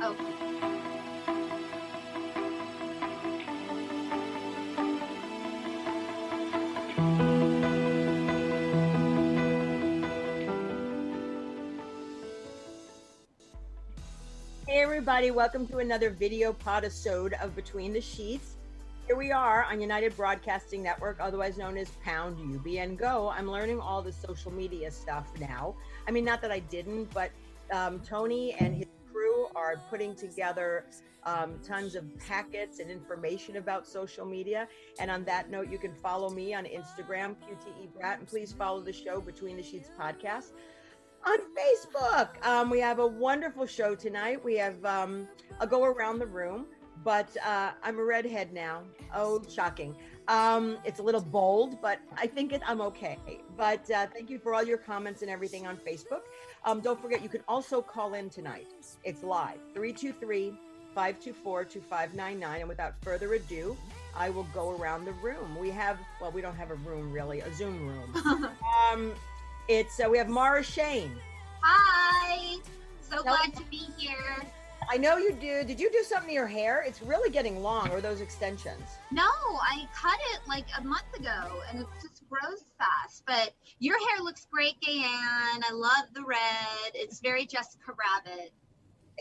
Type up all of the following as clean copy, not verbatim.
Okay. Hey everybody, welcome to another video podisode of Between the Sheets. Here we are on United Broadcasting Network, otherwise known as Pound UBN Go. I'm learning all the social media stuff now. I mean, not that I didn't, but Tony and his crew are putting together tons of packets and information about social media. And on that note, you can follow me on Instagram, QTE Brat, and please follow the show Between the Sheets podcast on Facebook. We have a wonderful show tonight. We have a go around the room, but I'm a redhead now. Oh, shocking. It's a little bold, but I think I'm okay. But thank you for all your comments and everything on Facebook. Don't forget, you can also call in tonight. It's live, 323-524-2599. And without further ado, I will go around the room. We don't have a room really, a Zoom room. We have Mara Shane. Hi. So glad to be here. I know you do. Did you do something to your hair? It's really getting long, or those extensions? No, I cut it like a month ago and it just grows fast. But your hair looks great, Gaye Ann. I love the red. It's very Jessica Rabbit.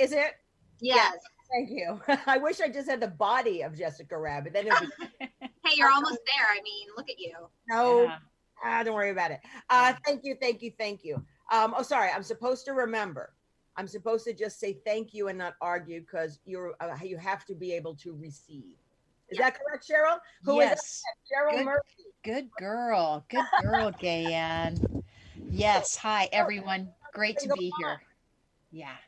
Is it? Yes. Thank you. I wish I just had the body of Jessica Rabbit. Then it'd be... Hey, you're almost there. I mean, look at you. No. Yeah. Don't worry about it. Thank you. Oh, sorry. I'm supposed to remember. I'm supposed to just say thank you and not argue because you have to be able to receive. Is that correct, Cheryl? Who is that? Cheryl Murphy. Good girl, Gaye Ann. Yes. Hi, everyone. Great to be here. Yeah.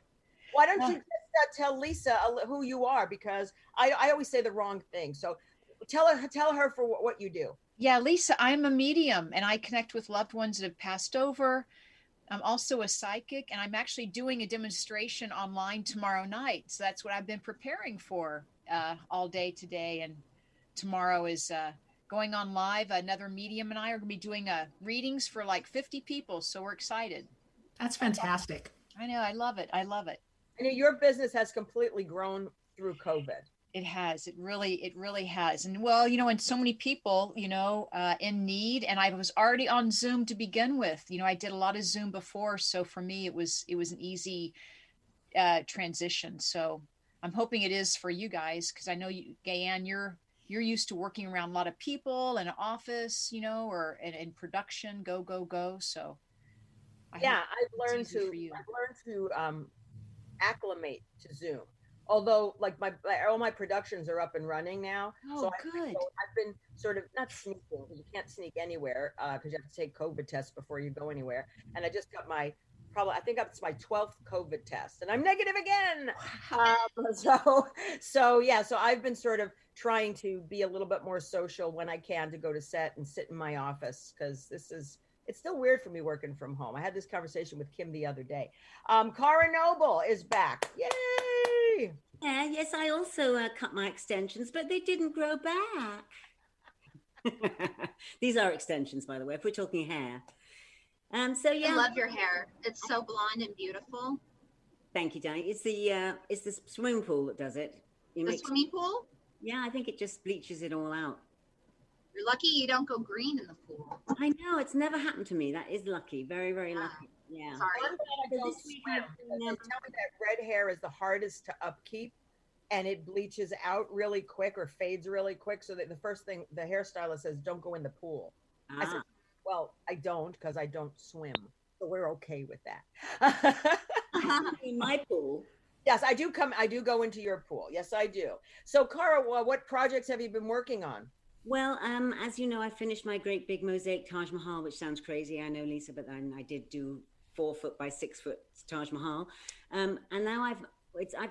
Why don't you just tell Lisa who you are, because I always say the wrong thing. So tell her for what you do. Yeah, Lisa, I'm a medium and I connect with loved ones that have passed over. I'm also a psychic and I'm actually doing a demonstration online tomorrow night. So that's what I've been preparing for all day today. And tomorrow is going on live. Another medium and I are going to be doing readings for like 50 people. So we're excited. That's fantastic. I know. I love it. I know your business has completely grown through COVID. It has. It really has. And well, and so many people, in need. And I was already on Zoom to begin with. I did a lot of Zoom before. So for me, it was an easy transition. So I'm hoping it is for you guys, because I know you, Gaye Ann, you're used to working around a lot of people in an office, or in production, go. So I've learned to acclimate to Zoom. Although, like all my productions are up and running now. Oh, good. I've been sort of not sneaking, because you can't sneak anywhere because you have to take COVID tests before you go anywhere. And I just got I think it's my 12th COVID test, and I'm negative again. So I've been sort of trying to be a little bit more social when I can, to go to set and sit in my office, because it's still weird for me working from home. I had this conversation with Kim the other day. Cara Noble is back. Yay! Yeah, yes, I also cut my extensions, but they didn't grow back. These are extensions, by the way, if we're talking hair. I love your hair. It's so blonde and beautiful. Thank you, Danny. It's the swimming pool that does it. Swimming pool? Yeah, I think it just bleaches it all out. You're lucky you don't go green in the pool. I know, it's never happened to me. That is lucky. Very, very lucky. Yeah. Sorry. They tell me that red hair is the hardest to upkeep, and it bleaches out really quick or fades really quick. So that the first thing the hairstylist says, don't go in the pool. I said, well, I don't, because I don't swim. So we're okay with that. In my pool. Yes, I do go into your pool. Yes, I do. So Cara, what projects have you been working on? Well, as you know, I finished my great big mosaic Taj Mahal, which sounds crazy, I know, Lisa, but then I did do 4 foot by 6 foot Taj Mahal. And now I've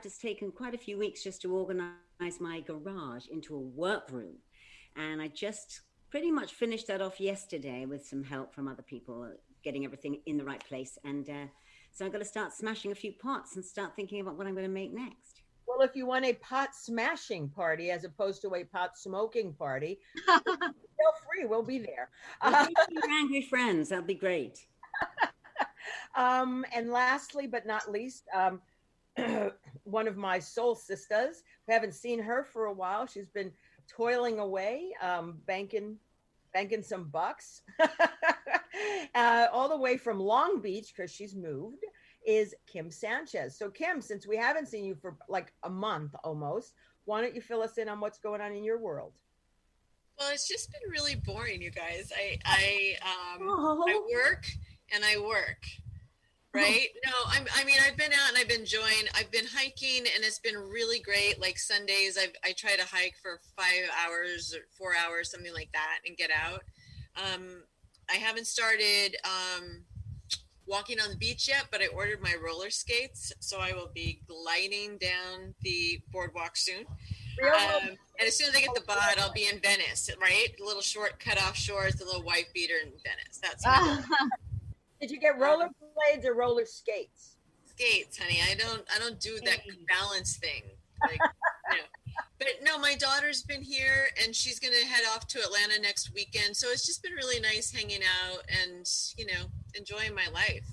just taken quite a few weeks just to organize my garage into a workroom. And I just pretty much finished that off yesterday with some help from other people, getting everything in the right place. And so I've got to start smashing a few pots and start thinking about what I'm going to make next. Well, if you want a pot smashing party as opposed to a pot smoking party, feel free. We'll be there. Your angry friends. That'll be great. And lastly, but not least, one of my soul sisters. We haven't seen her for a while. She's been toiling away, banking some bucks. All the way from Long Beach, because she's moved, is Kim Sanchez. So Kim, since we haven't seen you for like a month almost, why don't you fill us in on what's going on in your world? Well, it's just been really boring, you guys. I work and I work, right? No, I mean, I've been out and I've been hiking, and it's been really great. Like Sundays, I try to hike for 5 hours or 4 hours, something like that, and get out. I haven't started walking on the beach yet, but I ordered my roller skates, so I will be gliding down the boardwalk soon. And as soon as I get the bod, I'll be in Venice, right? A little short cut-off shorts, a little white beater in Venice. That's my goal. Did you get roller blades or roller skates? Skates, honey. I don't do that balance thing. Like, you know. But no, my daughter's been here, and she's going to head off to Atlanta next weekend. So it's just been really nice hanging out and, you know, enjoying my life.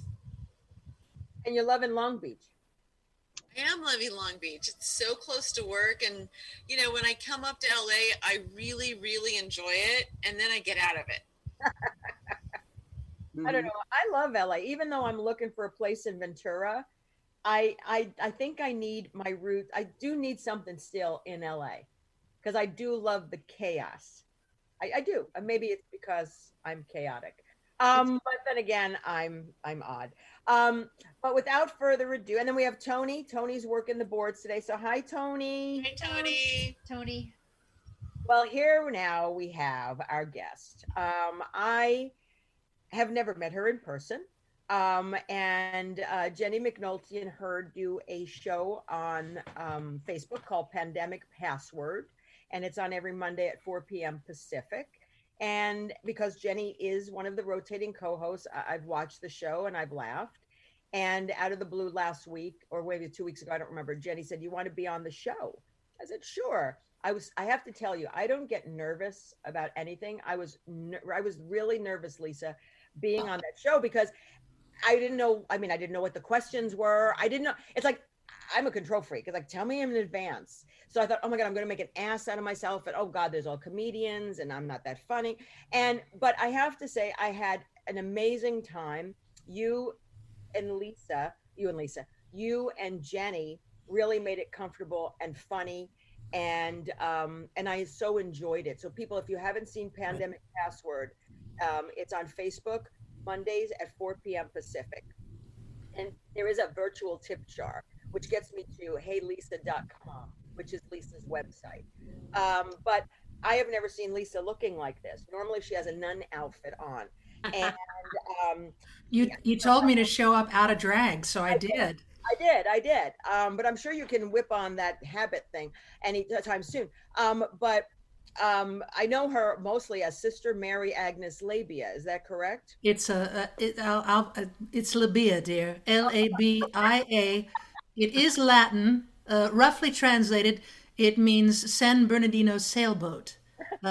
And you're loving Long Beach. I am loving Long Beach. It's so close to work. And, you know, when I come up to LA, I really, really enjoy it. And then I get out of it. I don't know. I love LA, even though I'm looking for a place in Ventura. I think I need my roots. I do need something still in LA because I do love the chaos. I do. Maybe it's because I'm chaotic. But then again, I'm odd. But without further ado, and then we have Tony. Tony's working the boards today. So hi, Tony. Hi, Tony. Tony. Well, here now we have our guest. I have never met her in person. And Jenny McNulty and her do a show on Facebook called Pandemic Password. And it's on every Monday at 4 p.m. Pacific. And because Jenny is one of the rotating co-hosts, I've watched the show and I've laughed. And out of the blue last week, or maybe 2 weeks ago, I don't remember, Jenny said, "You want to be on the show?" I said, "Sure." I have to tell you, I don't get nervous about anything. I was really nervous, Lisa, being on that show because I didn't know. I mean, I didn't know what the questions were. I didn't know. It's like, I'm a control freak. It's like, tell me in advance. So I thought, oh my God, I'm going to make an ass out of myself. And oh God, there's all comedians and I'm not that funny. But I have to say, I had an amazing time. You and Jenny really made it comfortable and funny. And I so enjoyed it. So people, if you haven't seen Pandemic Password, it's on Facebook, Mondays at 4 p.m. Pacific. And there is a virtual tip jar, which gets me to heylisa.com, which is Lisa's website. But I have never seen Lisa looking like this. Normally she has a nun outfit on. And you told me to show up out of drag, so I did. I did. But I'm sure you can whip on that habit thing anytime soon. But I know her mostly as Sister Mary Agnes Labia. Is that correct? It's it's Labia, dear. Labia. It is Latin. Roughly translated, it means San Bernardino sailboat.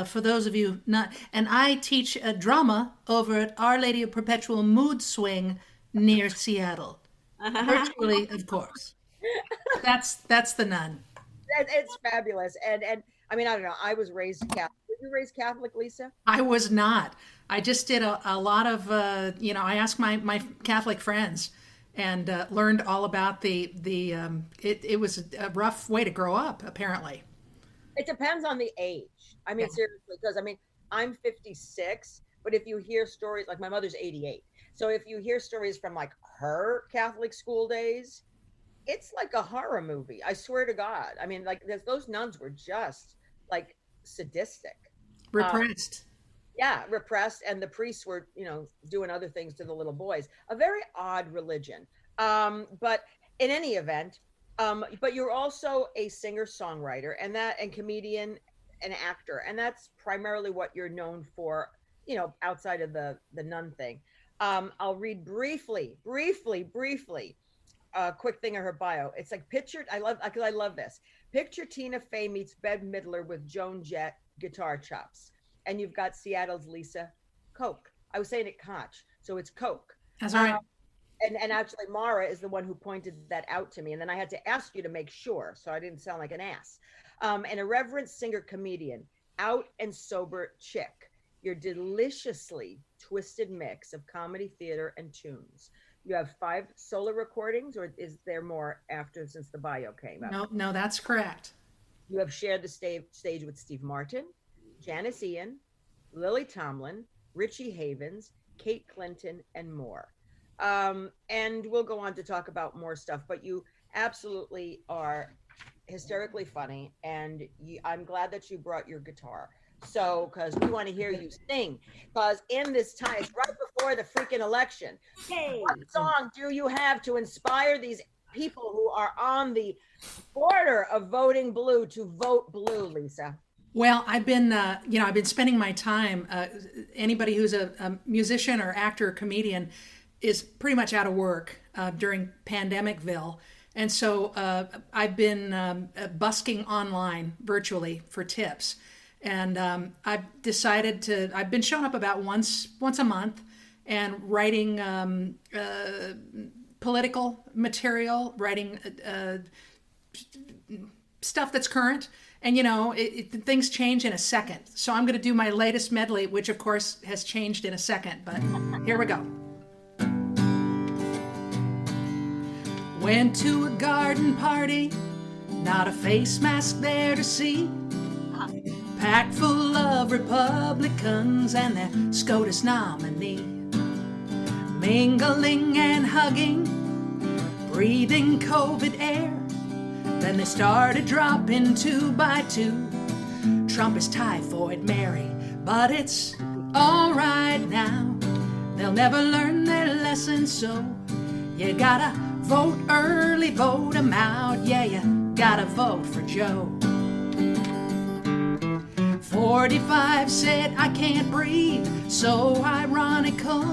For those of you not, and I teach drama over at Our Lady of Perpetual Mood Swing near Seattle. Virtually, of course. That's the nun. It's fabulous. And I mean, I don't know. I was raised Catholic. Were you raised Catholic, Lisa? I was not. I just did a lot of, I asked my Catholic friends and learned all about it was a rough way to grow up, apparently. It depends on the age. I mean, seriously, because I mean, I'm 56, but if you hear stories, like my mother's 88. So if you hear stories from like her Catholic school days, it's like a horror movie. I swear to God. I mean, like those nuns were just like sadistic. Repressed. Repressed. And the priests were, doing other things to the little boys. A very odd religion. But in any event, but you're also a singer-songwriter and comedian and actor. And that's primarily what you're known for, outside of the nun thing. I'll read briefly, a quick thing of her bio. It's like I love this. Picture Tina Fey meets Bette Midler with Joan Jett guitar chops. And you've got Seattle's Lisa KOCH. I was saying it KOCH, so it's KOCH. That's right. and actually Mara is the one who pointed that out to me. And then I had to ask you to make sure, so I didn't sound like an ass. An irreverent singer comedian, out and sober chick. Your deliciously twisted mix of comedy, theater, and tunes. You have 5 solo recordings, or is there more after since the bio came out? No, that's correct. You have shared the stage with Steve Martin, Janice Ian, Lily Tomlin, Richie Havens, Kate Clinton, and more. And we'll go on to talk about more stuff, but you absolutely are hysterically funny, and I'm glad that you brought your guitar. So, because we want to hear you sing, because in this time, it's right before the freaking election. Hey. What song do you have to inspire these people who are on the border of voting blue to vote blue, Lisa? Well, I've been spending my time. Anybody who's a musician or actor or comedian is pretty much out of work during Pandemicville. And so I've been busking online virtually for tips. And I've decided I've been showing up about once a month and writing political material, writing stuff that's current. And, things change in a second. So I'm going to do my latest medley, which, of course, has changed in a second. But here we go. Went to a garden party, not a face mask there to see. Packed full of Republicans and their SCOTUS nominee. Mingling and hugging, breathing COVID air. Then they started dropping 2 by 2. Trump is typhoid Mary, but it's all right now. They'll never learn their lesson, so you gotta vote early, vote 'em out. Yeah, you gotta vote for Joe. 45 said I can't breathe, so ironical.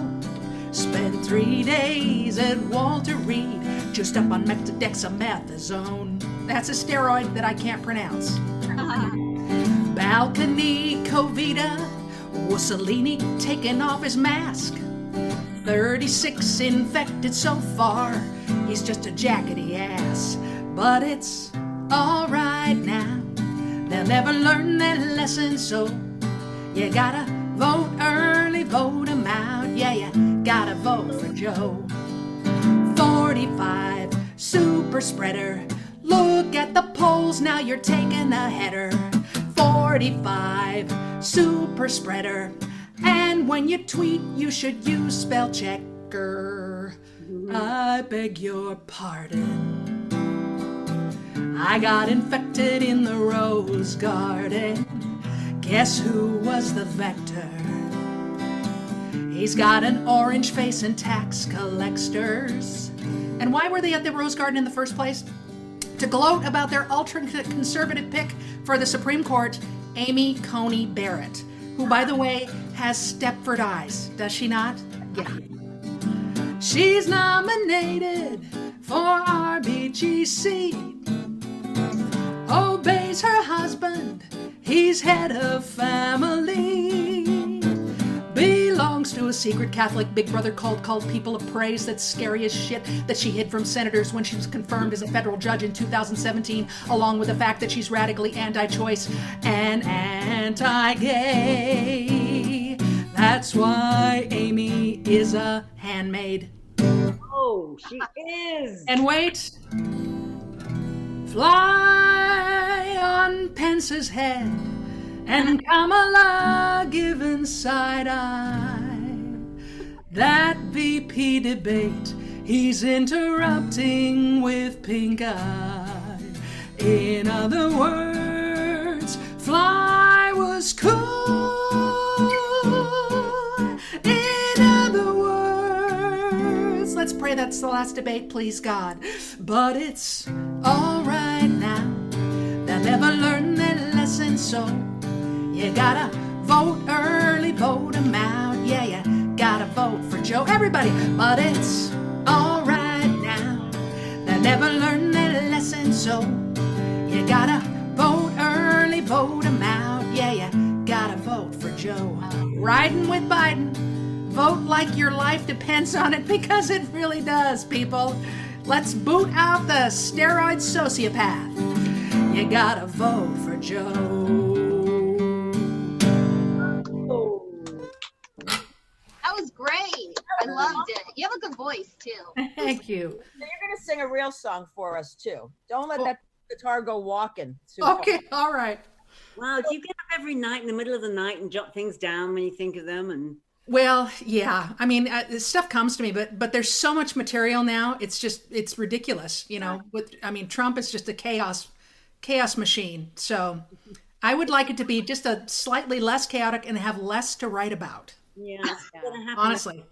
Spent 3 days at Walter Reed, just up on methoxamethasone. That's a steroid that I can't pronounce. Balcony Covita, Mussolini taking off his mask. 36 infected so far, he's just a jackety ass. But it's all right now. They'll never learn their lesson, so you gotta vote early, vote 'em out. Yeah, you gotta vote for Joe. 45, super spreader. Look at the polls, now you're taking a header. 45, super spreader. And when you tweet, you should use spell checker. I beg your pardon. I got infected in the rose garden. Guess who was the vector? He's got an orange face and tax collectors. And why were they at the rose garden in the first place? To gloat about their ultra-conservative pick for the Supreme Court, Amy Coney Barrett, who, by the way, has Stepford eyes. Does she not? Yeah. She's nominated for RBGC. Obeys her husband, he's head of family. Belongs to a secret Catholic big brother cult called People of Praise that's scary as shit, that she hid from senators when she was confirmed as a federal judge in 2017, along with the fact that she's radically anti-choice and anti-gay. That's why Amy is a handmaid. Oh, she is. And wait. Fly on Pence's head and Kamala given side eye. That VP debate he's interrupting with pink eye. In other words, Fly was cool. In other words, let's pray that's the last debate, please God. But it's all right now. They'll never learn their lesson, so you gotta vote early, vote 'em out. Yeah, you gotta vote for Joe. Everybody, but it's all right now. They'll never learn their lesson, so you gotta vote early, vote 'em out. Yeah, you gotta vote for Joe. Riding with Biden, Vote like your life depends on it, because it really does, people. Let's boot out the steroid sociopath. You gotta vote for Joe. That was great. I loved it. You have a good voice too. Thank you. So you're gonna sing a real song for us too. Don't let that guitar go walking. Okay, all right. Wow, do you get up every night in the middle of the night and jot things down when you think of them? And Well, yeah. I mean, stuff comes to me, but there's so much material now. It's ridiculous. Trump is just a chaos machine. So I would like it to be just a slightly less chaotic and have less to write about. yeah, it's gonna happen. Honestly.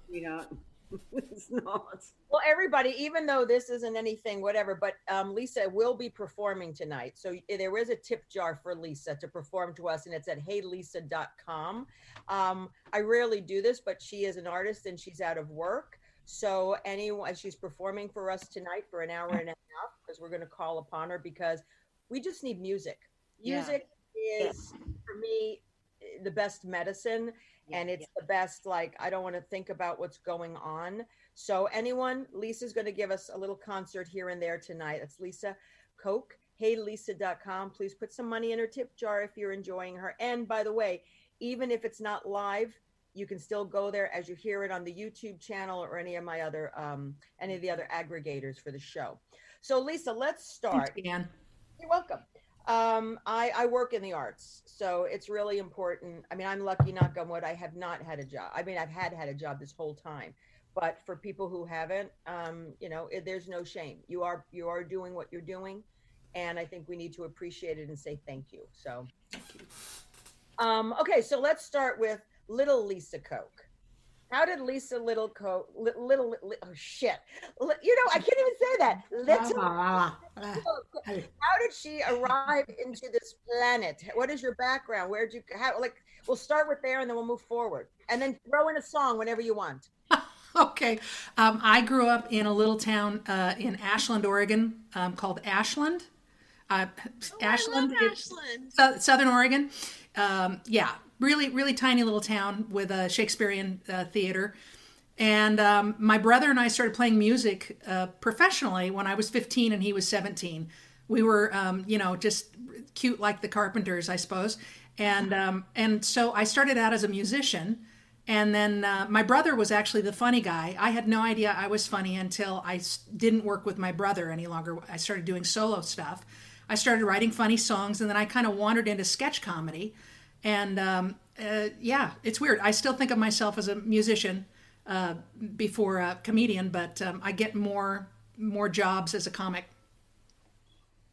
It's not. Well, everybody, even though this isn't anything, whatever, but Lisa will be performing tonight. So there is a tip jar for Lisa to perform to us, and it's at heylisa.com. I rarely do this, but she is an artist and she's out of work. So anyone, she's performing for us tonight for an hour and a half, because we're going to call upon her, because we just need music. Music is, for me, the best medicine. And it's the best, like, I don't want to think about what's going on. So anyone, Lisa's going to give us a little concert here and there tonight. It's Lisa Koch, heylisa.com. Please put some money in her tip jar if you're enjoying her. And by the way, even if it's not live, you can still go there as you hear it on the YouTube channel or any of the other aggregators for the show. So Lisa, let's start. Thanks, Ann. You're welcome. I work in the arts, so it's really important. I mean, I'm lucky, knock on wood, I have not had a job. I mean, I've had a job this whole time, but for people who haven't, there's no shame. You are doing what you're doing, and I think we need to appreciate it and say thank you. So, okay, so let's start with little Lisa Koch. How did Lisa Little Koch, oh shit, I can't even say that. How did she arrive into this planet? What is your background? We'll start with there and then we'll move forward. And then throw in a song whenever you want. Okay. I grew up in a little town in Ashland, Oregon, called Ashland. Ashland, I love Ashland. Southern Oregon. Really, really tiny little town with a Shakespearean theater. And my brother and I started playing music professionally when I was 15 and he was 17. We were, just cute like the Carpenters, I suppose. And so I started out as a musician. And then my brother was actually the funny guy. I had no idea I was funny until I didn't work with my brother any longer. I started doing solo stuff. I started writing funny songs, and then I kind of wandered into sketch comedy. And it's weird. I still think of myself as a musician before a comedian, but I get more jobs as a comic.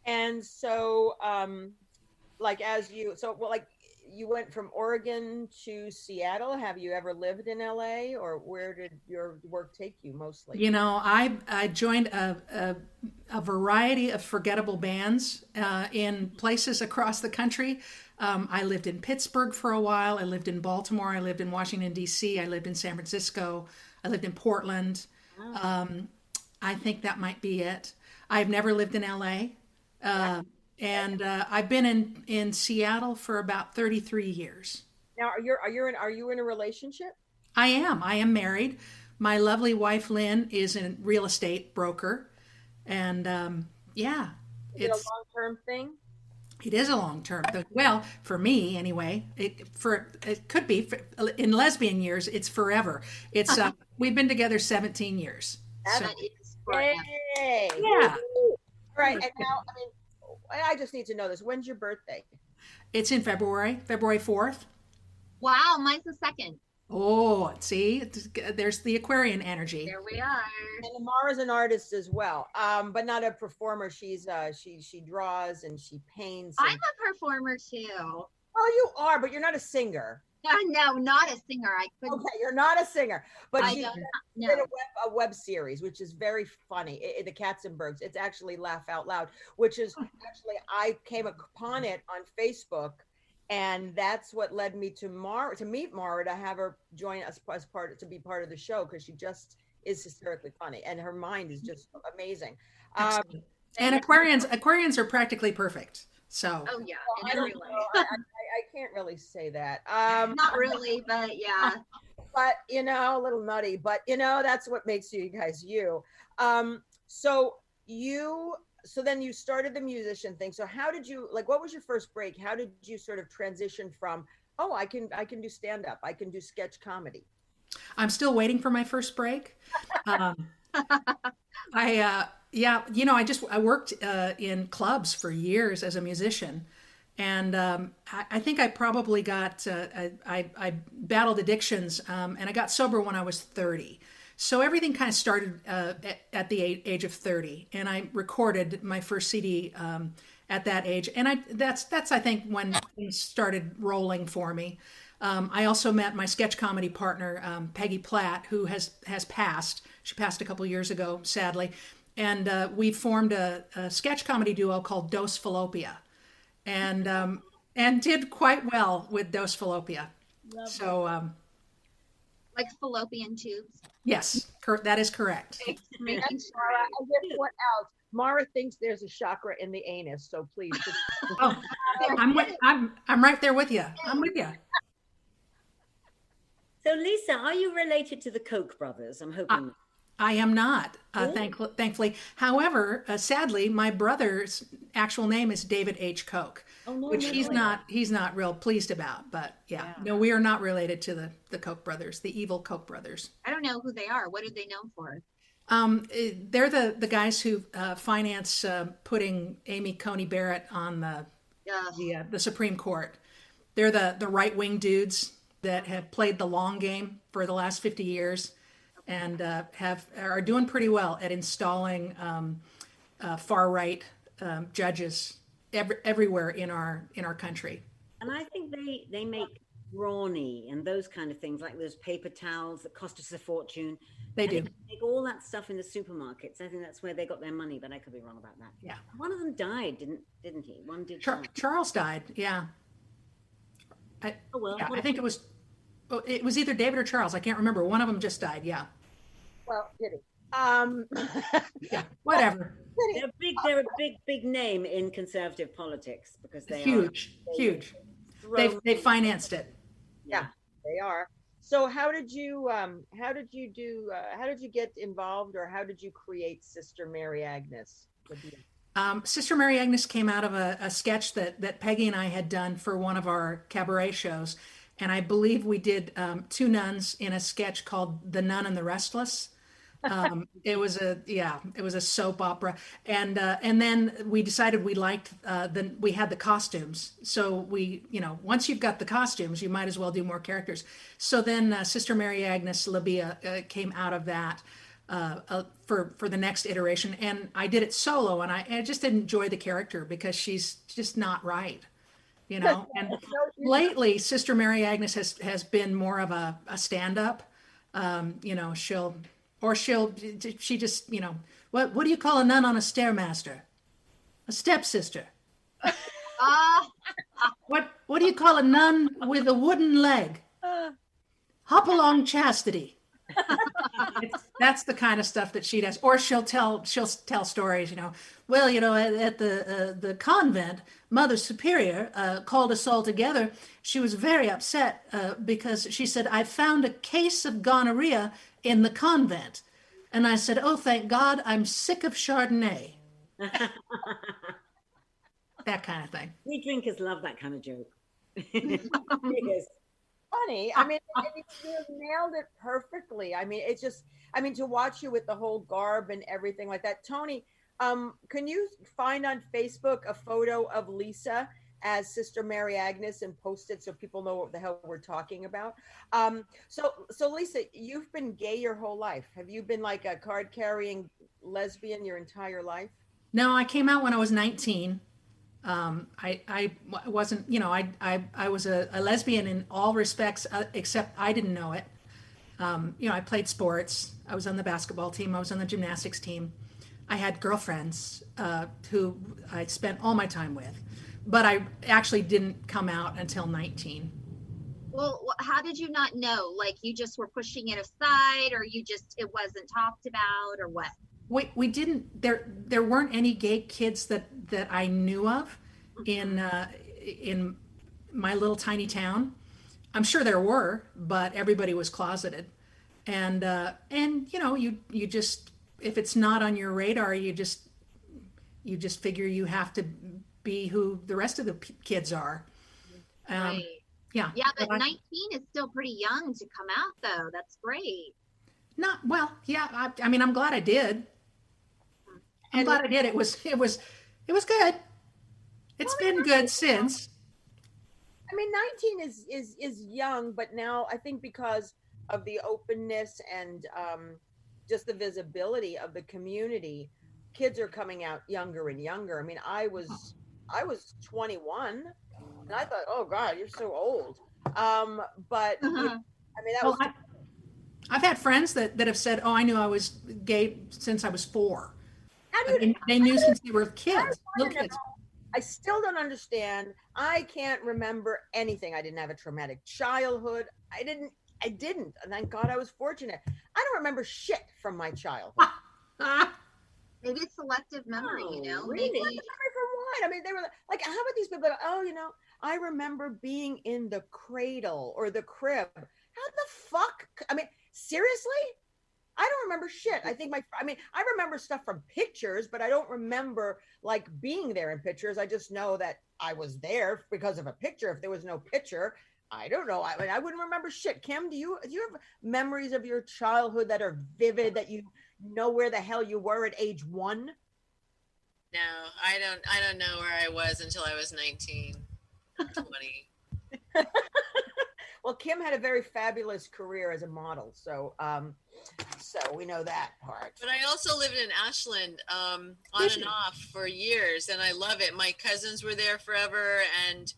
And so, you went from Oregon to Seattle. Have you ever lived in LA, or where did your work take you mostly? I joined a variety of forgettable bands in places across the country. I lived in Pittsburgh for a while. I lived in Baltimore. I lived in Washington, D.C. I lived in San Francisco. I lived in Portland. I think that might be it. I've never lived in L.A. And I've been in Seattle for about 33 years. Now, are you in a relationship? I am married. My lovely wife, Lynn, is a real estate broker. And it's a long-term thing. It is a long-term. Well, for me anyway, it could be in lesbian years. It's forever. It's we've been together 17 years. That is forever. Hey. Yeah. All right. And now, I just need to know this. When's your birthday? It's in February 4th. Wow, mine's the 2nd. Oh, see, there's the Aquarian energy. There we are. And Amara's an artist as well, but not a performer. She draws and she paints. I'm a performer too. Oh, you are, but you're not a singer. No, not a singer. I couldn't. Okay, you're not a singer, but she did a web series, which is very funny. The Katzenbergs. It's actually Laugh Out Loud, which is actually, I came upon it on Facebook. And that's what led me to meet Mara, to have her join us to be part of the show, because she just is hysterically funny and her mind is just amazing. And Aquarians are practically perfect. So. Oh yeah, I can't really say that. Not really, but yeah. but a little nutty, but that's what makes you guys you. So then you started the musician thing. So how did you, like, what was your first break? How did you sort of transition from, oh, I can do stand up, I can do sketch comedy? I'm still waiting for my first break. Um, I worked in clubs for years as a musician, and I think I probably got I battled addictions, and I got sober when I was 30. So everything kind of started at the age of 30, and I recorded my first CD at that age, and that's I think when things started rolling for me. I also met my sketch comedy partner, Peggy Platt, who has passed. She passed a couple years ago, sadly. And we formed a sketch comedy duo called Dos Fallopia, and did quite well with Dos Fallopia. So, like fallopian tubes. yes, that is correct. Making And sure. Mara, and guess what else? Mara thinks there's a chakra in the anus, so please. Oh, I'm right there with you. I'm with you. So, Lisa, are you related to the Koch brothers? I'm hoping. I am not, Oh. thankfully. However, sadly, my brother's actual name is David H. Koch, Oh, no, which no, he's no. not real pleased about. But yeah, Yeah. no, we are not related to the Koch brothers, the evil Koch brothers. I don't know who they are. What are they known for? They're the guys who finance putting Amy Coney Barrett on the Supreme Court. They're the right wing dudes that have played the long game for the last 50 years. And are doing pretty well at installing far right judges everywhere in our country. And I think they make brawny and those kind of things, like those paper towels that cost us a fortune. They And do. make all that stuff in the supermarkets. I think that's where they got their money, but I could be wrong about that. Yeah. One of them died, didn't he? One did die. Charles died. Yeah. Oh well. Yeah, what- I think it was either David or Charles. I can't remember. One of them just died. Yeah. Well, did he? Yeah. Whatever. They're a big name in conservative politics because they Huge. They financed it. Yeah, they are. So how did you get involved, or how did you create Sister Mary Agnes? Sister Mary Agnes came out of a sketch that Peggy and I had done for one of our cabaret shows. And I believe we did two nuns in a sketch called The Nun and the Restless. It was a soap opera. And then we decided we liked, we had the costumes. So once you've got the costumes, you might as well do more characters. So then Sister Mary Agnes Labia came out of that. For the next iteration, and I did it solo, and I just didn't enjoy the character because she's just not right, And lately, Sister Mary Agnes has been more of a stand-up. She just what do you call a nun on a stairmaster? A stepsister. What do you call a nun with a wooden leg? Hop along chastity. That's the kind of stuff that she does. Or she'll tell stories, well, at the convent, Mother Superior called us all together. She was very upset because she said, I found a case of gonorrhea in the convent. And I said, oh, thank God, I'm sick of Chardonnay. That kind of thing. We drinkers love that kind of joke. Because funny. I mean, you nailed it perfectly. I mean, it's just, to watch you with the whole garb and everything like that. Tony, can you find on Facebook a photo of Lisa as Sister Mary Agnes and post it so people know what the hell we're talking about? So Lisa, you've been gay your whole life. Have you been like a card-carrying lesbian your entire life? No, I came out when I was 19. I wasn't, I was a lesbian in all respects, except I didn't know it. I played sports. I was on the basketball team. I was on the gymnastics team. I had girlfriends who I spent all my time with, but I actually didn't come out until 19. Well, how did you not know? Like you just were pushing it aside, or it wasn't talked about, or what? We didn't, there weren't any gay kids that I knew of in my little tiny town. I'm sure there were, but everybody was closeted. And you know, you just, if it's not on your radar, you just figure you have to be who the rest of the kids are. Right. Yeah. Yeah, but 19 is still pretty young to come out, though. That's great. Not well. Yeah. I mean, I'm glad I did. I'm glad I did. It was good. It's been good since. I mean, 19 is young, but now I think because of the openness and just the visibility of the community, kids are coming out younger and younger. I mean, I was 21, and I thought, oh God, you're so old. But I mean, that Well, was I've had friends that have said, "Oh, I knew I was gay since I was 4." how do I you? mean, they knew since they were kids, I little wanna kids. I still don't understand. I can't remember anything. I didn't have a traumatic childhood. I didn't. And thank God I was fortunate. I don't remember shit from my childhood. Maybe it's selective memory, you know? Really? Maybe. Remember what? I mean, they were like, how about these people? Like, oh, you know, I remember being in the cradle or the crib. How the fuck? I mean, seriously? I don't remember shit. I remember stuff from pictures, but I don't remember like being there in pictures. I just know that I was there because of a picture. If there was no picture, I don't know. I mean, I wouldn't remember shit. Kim, do you have memories of your childhood that are vivid, that you know where the hell you were at age 1? No, I don't know where I was until I was 19, 20. Well, Kim had a very fabulous career as a model, so we know that part. But I also lived in Ashland on and off for years, and I love it. My cousins were there forever, and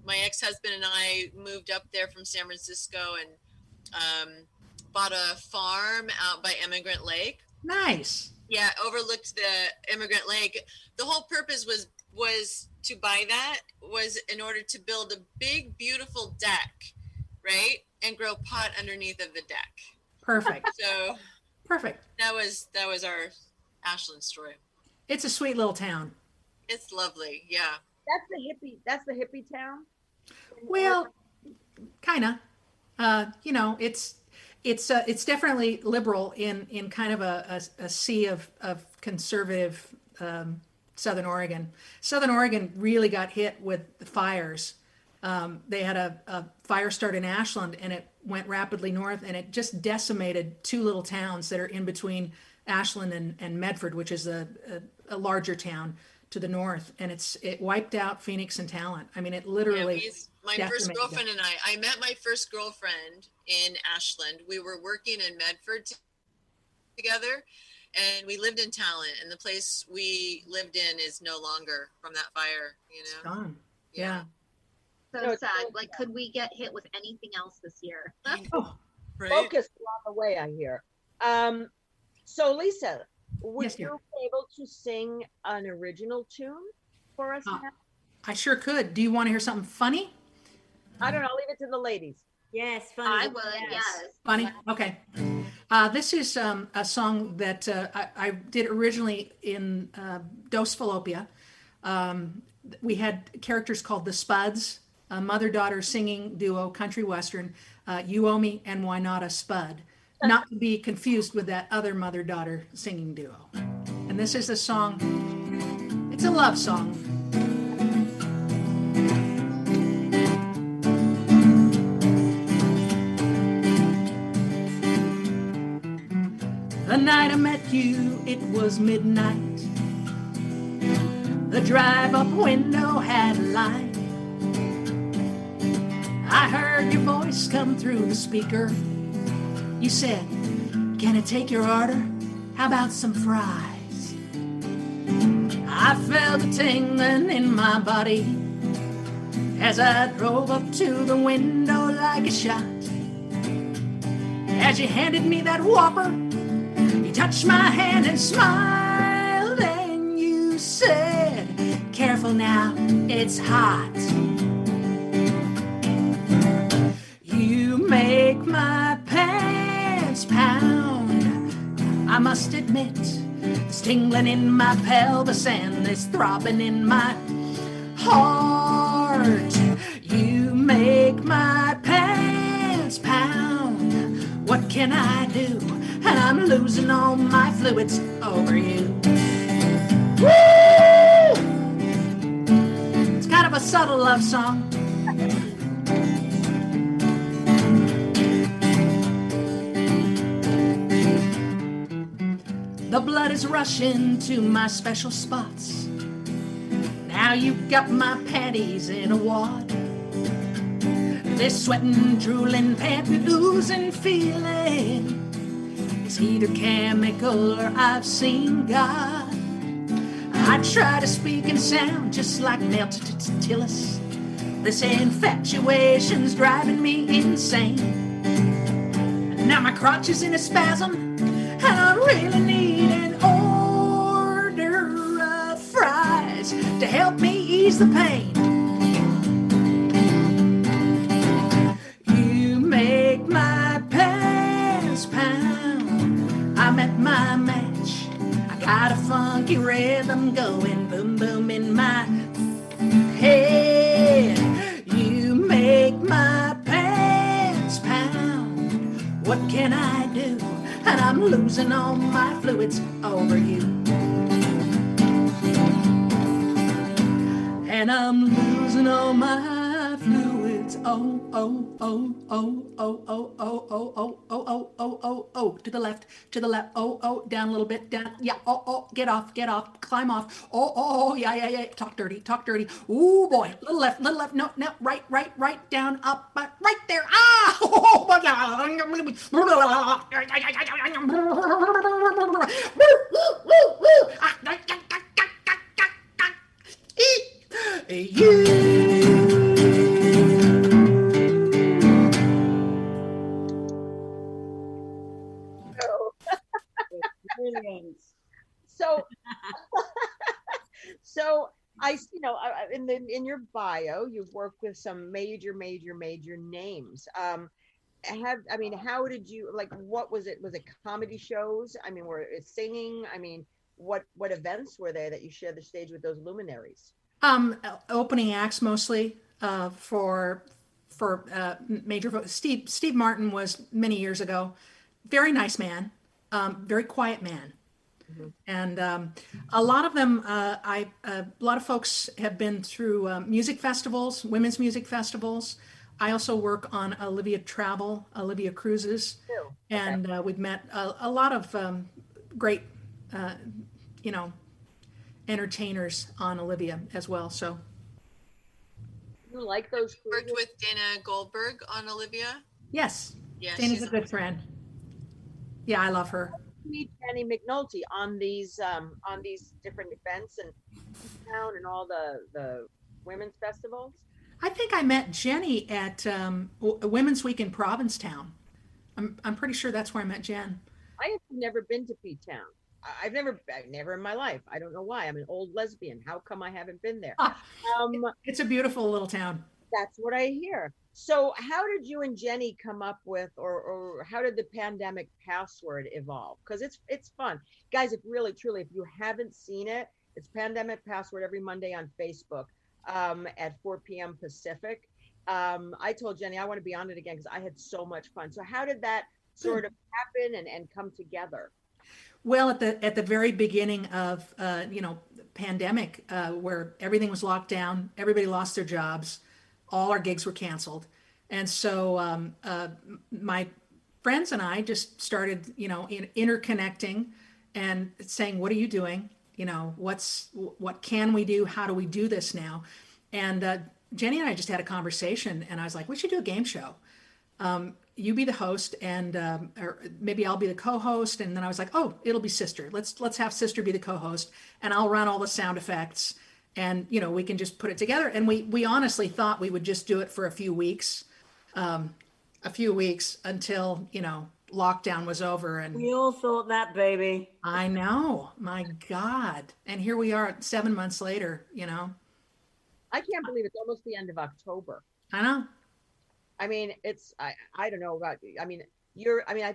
my ex-husband and I moved up there from San Francisco and bought a farm out by Immigrant Lake. Nice. Yeah, overlooked the Immigrant Lake. The whole purpose was to buy that was in order to build a big, beautiful deck, right? And grow pot underneath of the deck. Perfect. So Perfect. that was our Ashland story. It's a sweet little town. It's lovely. Yeah. That's the hippie town. Well, kind of. You know, it's definitely liberal in kind of a sea of conservative Southern Oregon. Southern Oregon really got hit with the fires. They had a fire start in Ashland, and it went rapidly north, and it just decimated 2 little towns that are in between Ashland and Medford, which is a larger town to the north, and it wiped out Phoenix and Talent. I mean, it literally. My first girlfriend and I met my first girlfriend in Ashland. We were working in Medford together, and we lived in Talent, and the place we lived in is no longer from that fire, you know? It's gone. Yeah. So sad. Like, could we get hit with anything else this year? Oh, Right? Focus on the way, I hear. So Lisa, would Yes, dear. you be able to sing an original tune for us now? I sure could. Do you want to hear something funny? I don't know. I'll leave it to the ladies. Yes, I funny. would, yes. Funny? Okay. This is a song that I did originally in Dos Fallopia. We had characters called the Spuds, a mother-daughter singing duo, country western, You Owe Me and Why Not a Spud. Not to be confused with that other mother-daughter singing duo. And this is a song, it's a love song. The night I met you, it was midnight. The drive-up window had a light. I heard your voice come through the speaker. You said, can I take your order? How about some fries? I felt a tingling in my body as I drove up to the window like a shot. As you handed me that Whopper, you touched my hand and smiled, and you said, careful now, it's hot. You make my pants pound. I must admit, there's tingling in my pelvis and there's throbbing in my heart. You make my pants I'm losing all my fluids over you. Woo! It's kind of a subtle love song. The blood is rushing to my special spots. Now you've got my panties in a wad. This sweating, drooling, panting, oozing feeling is either chemical or I've seen God. I try to speak and sound just like melted Tillis. This infatuation's driving me insane. Now my crotch is in a spasm, and I really need an order of fries to help me ease the pain. You make my pants pound. I'm at my match. I got a funky rhythm going, boom boom in my head. You make my pants pound. What can I do? And I'm losing all my fluids over you. And I'm losing all my fluids. Oh, oh, oh, oh, oh, oh, oh, oh, oh, oh, oh, oh, oh, oh, to the left, oh, oh, down a little bit, down, yeah, oh, get off, climb off, oh, yeah, talk dirty, ooh, boy, little left, no, right, down, up, right there, ah, oh, Brilliant. So in your bio, you've worked with some major names. How did you, like, what was it? Was it comedy shows? I mean, were it singing? I mean, what events were there that you shared the stage with those luminaries? Opening acts mostly, for major. Steve Martin was many years ago. Very nice man, very quiet man. Mm-hmm. And a lot of them, a lot of folks have been through music festivals, women's music festivals. I also work on Olivia Cruises, and we've met a lot of great, entertainers on Olivia as well. So, you like those? You worked with Dana Goldberg on Olivia? Yes. Yeah, Dana's a good friend. Yeah, I love her. Meet Jenny McNulty on these different events and town and all the women's festivals. I think I met Jenny at Women's Week in Provincetown. I'm pretty sure that's where I met Jen. I have never been to P-Town. I've never in my life. I don't know why. I'm an old lesbian. How come I haven't been there? It's a beautiful little town. That's what I hear. So how did you and Jenny come up with, or how did the pandemic password evolve? Because it's fun. Guys, if really, truly, if you haven't seen it, it's Pandemic Password every Monday on Facebook at 4 p.m. Pacific. I told Jenny I want to be on it again because I had so much fun. So how did that sort of happen and come together? Well, at the very beginning of pandemic, where everything was locked down, everybody lost their jobs, all our gigs were canceled, and so my friends and I just started, interconnecting and saying, "What are you doing? What can we do? How do we do this now?" And Jenny and I just had a conversation, and I was like, "We should do a game show. You be the host, and or maybe I'll be the co-host." And then I was like, "Oh, it'll be Sister. Let's have Sister be the co-host, and I'll run all the sound effects, and we can just put it together." And we honestly thought we would just do it for a few weeks until lockdown was over. And we all thought that, baby. I know, my God. And here we are 7 months later. I can't believe it's almost the end of October. I know. I mean, I don't know about you. I mean,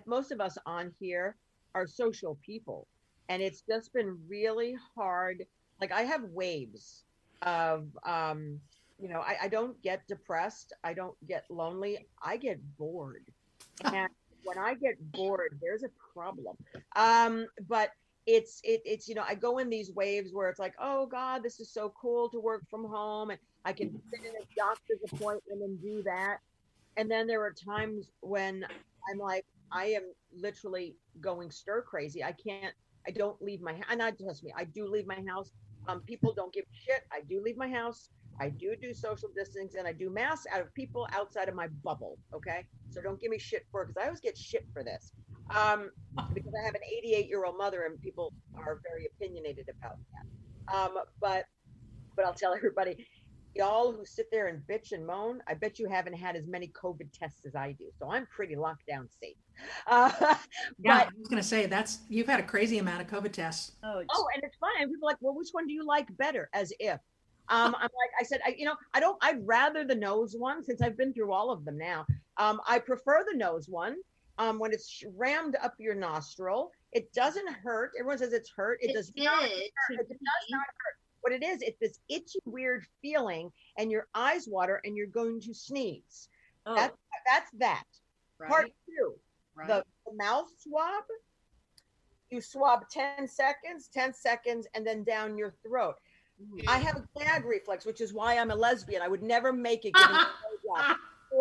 most of us on here are social people, and it's just been really hard. Like, I have waves of, I don't get depressed. I don't get lonely. I get bored. And when I get bored, there's a problem. But it's I go in these waves where it's like, oh God, this is so cool to work from home, and I can sit in a doctor's appointment and do that. And then there are times when I'm like, I am literally going stir crazy. I don't leave my house. And not just me, I do leave my house. People don't give a shit. I do leave my house. I do social distancing, and I do masks out of people outside of my bubble. Okay. So don't give me shit for it, because I always get shit for this. Because I have an 88-year-old mother, and people are very opinionated about that. But I'll tell everybody, y'all who sit there and bitch and moan, I bet you haven't had as many COVID tests as I do. So I'm pretty locked down safe. Yeah, I was going to say you've had a crazy amount of COVID tests. And it's fun. And people are like, well, which one do you like better? As if. I'm like, I said, I'd rather the nose one, since I've been through all of them now. I prefer the nose one. When it's rammed up your nostril, it doesn't hurt. Everyone says it's hurt. It does not hurt. It does not hurt. What it is, it's this itchy, weird feeling, and your eyes water, and you're going to sneeze. That's that. Right. Part two, right. The mouth swab. You swab 10 seconds, and then down your throat. I have a gag reflex, which is why I'm a lesbian. I would never make it to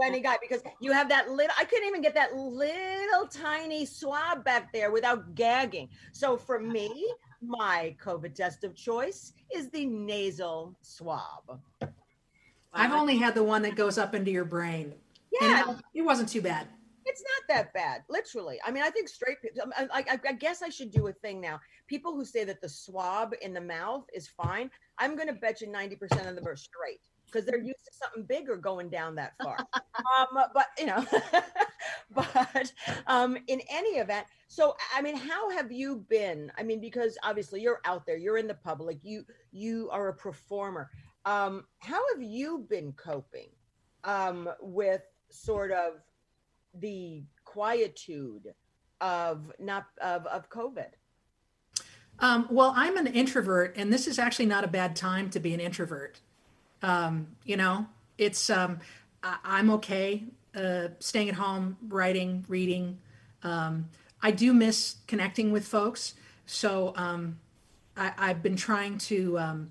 any guy, because you have that little, I couldn't even get that little tiny swab back there without gagging. So for me, my COVID test of choice is the nasal swab. I've only had the one that goes up into your brain. Yeah. And it wasn't too bad. It's not that bad, literally. I mean, I think straight people, I guess I should do a thing now. People who say that the swab in the mouth is fine, I'm going to bet you 90% of them are straight, because they're used to something bigger going down that far. But in any event, so, I mean, how have you been? I mean, because obviously you're out there, you're in the public, you are a performer. How have you been coping with sort of the quietude of COVID? Well, I'm an introvert, and this is actually not a bad time to be an introvert. It's I'm okay staying at home, writing, reading. I do miss connecting with folks, so I've been trying to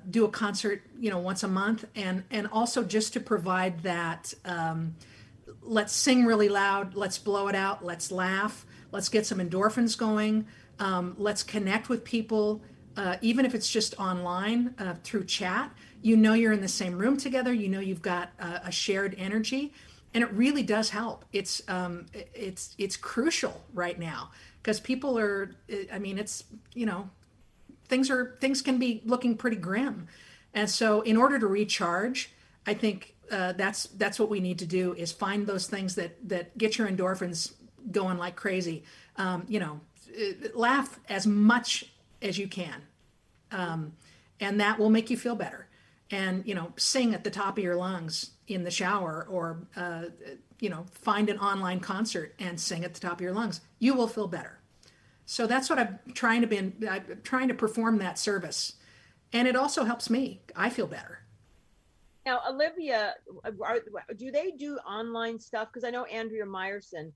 do a concert, once a month, and also just to provide that. Let's sing really loud. Let's blow it out. Let's laugh. Let's get some endorphins going. Let's connect with people, even if it's just online through chat. You're in the same room together. You've got a shared energy, and it really does help. It's crucial right now, because people are. I mean, it's things can be looking pretty grim, and so in order to recharge, I think that's what we need to do, is find those things that get your endorphins going like crazy. Laugh as much as you can, and that will make you feel better. And sing at the top of your lungs in the shower, or find an online concert and sing at the top of your lungs. You will feel better. So that's what I'm trying to perform that service, and it also helps me. I feel better. Now, Olivia, do they do online stuff? Because I know Andrea Meyerson,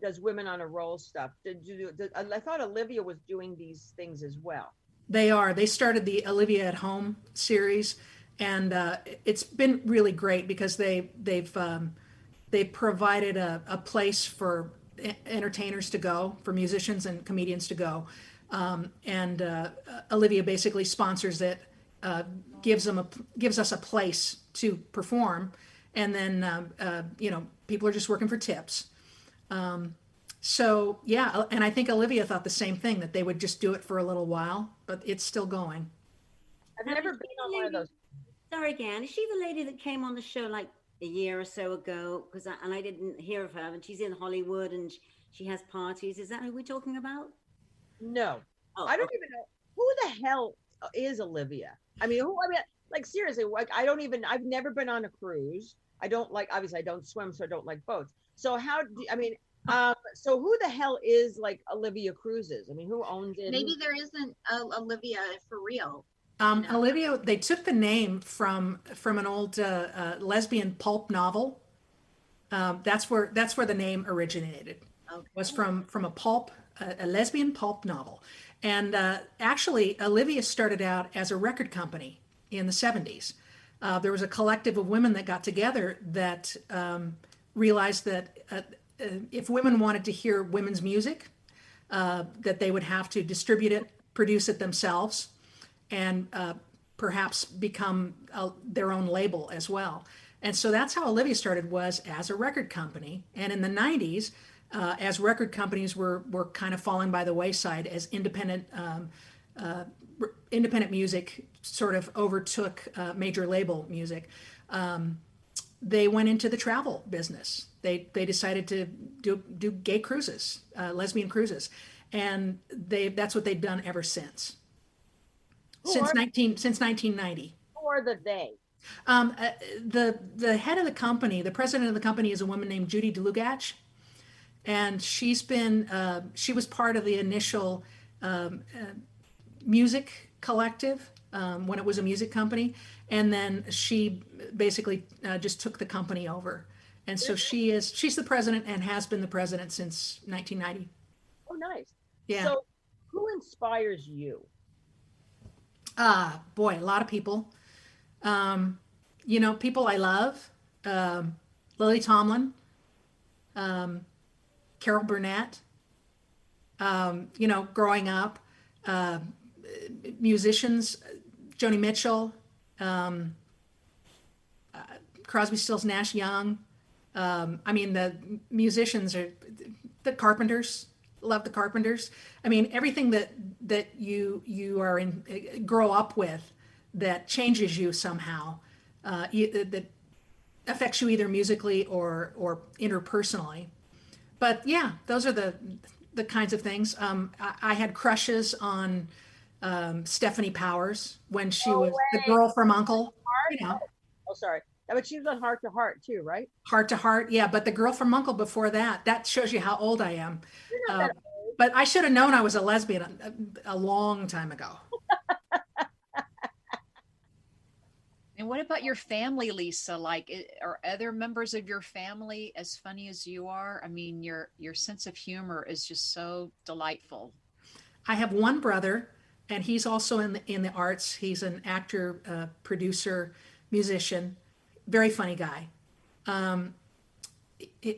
does Women on a Roll stuff. I thought Olivia was doing these things as well. They started the Olivia at Home series, and it's been really great, because they've provided a place for entertainers to go, for musicians and comedians to go, and Olivia basically sponsors it, gives us a place to perform, and then people are just working for tips. So yeah, and I think Olivia thought the same thing, that they would just do it for a little while, but it's still going. I've never been on one of those. Sorry, Gaye Ann, is she the lady that came on the show like a year or so ago? Because I didn't hear of her, and she's in Hollywood and she has parties. Is that who we're talking about? No, I don't even know who the hell is Olivia. I mean, like seriously, like I've never been on a cruise. Obviously I don't swim, so I don't like boats. So so who the hell is like Olivia Cruises? I mean, who owns it? Maybe there isn't Olivia for real. Olivia, they took the name from an old lesbian pulp novel. That's where the name originated. Okay. Was from a lesbian pulp novel, and actually Olivia started out as a record company in the 70s. There was a collective of women that got together that realized that if women wanted to hear women's music, that they would have to distribute it, produce it themselves, and perhaps become their own label as well. And so that's how Olivia started, was as a record company. And in the 90s, as record companies were kind of falling by the wayside, as independent music sort of overtook major label music, they went into the travel business. They decided to do gay cruises, lesbian cruises, and that's what they've done ever since. Since 1990. Who are the they? The head of the company, the president of the company, is a woman named Judy DeLugach, and she was part of the initial music collective when it was a music company, and then she basically just took the company over, and so she's the president and has been the president since 1990. Oh, nice. Yeah. So, who inspires you? Boy, a lot of people. People I love, Lily Tomlin, Carol Burnett, growing up, musicians, Joni Mitchell, Crosby, Stills, Nash Young. The musicians are the Carpenters. Love the Carpenters. Everything that you are grow up with that changes you somehow, that affects you either musically or interpersonally. But yeah, those are the kinds of things. I had crushes on Stephanie Powers when she was the girl from Uncle. Oh, sorry. But she was on Heart to Heart too, right? Heart to Heart, yeah. But the girl from Uncle before that shows you how old I am. But I should have known I was a lesbian a long time ago. And what about your family, Lisa? Like, are other members of your family as funny as you are? Your sense of humor is just so delightful. I have one brother, and he's also in the arts. He's an actor, producer, musician, very funny guy.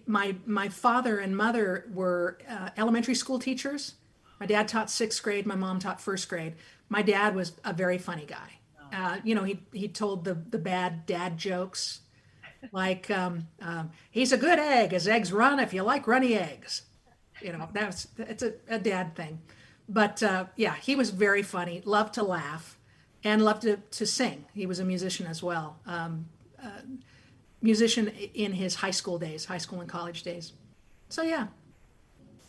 My father and mother were elementary school teachers. My dad taught 6th grade. My mom taught 1st grade. My dad was a very funny guy. He told the bad dad jokes, like he's a good egg as eggs run if you like runny eggs. It's a dad thing. But he was very funny, loved to laugh, and loved to sing. He was a musician as well. Musician in his high school and college days. So yeah.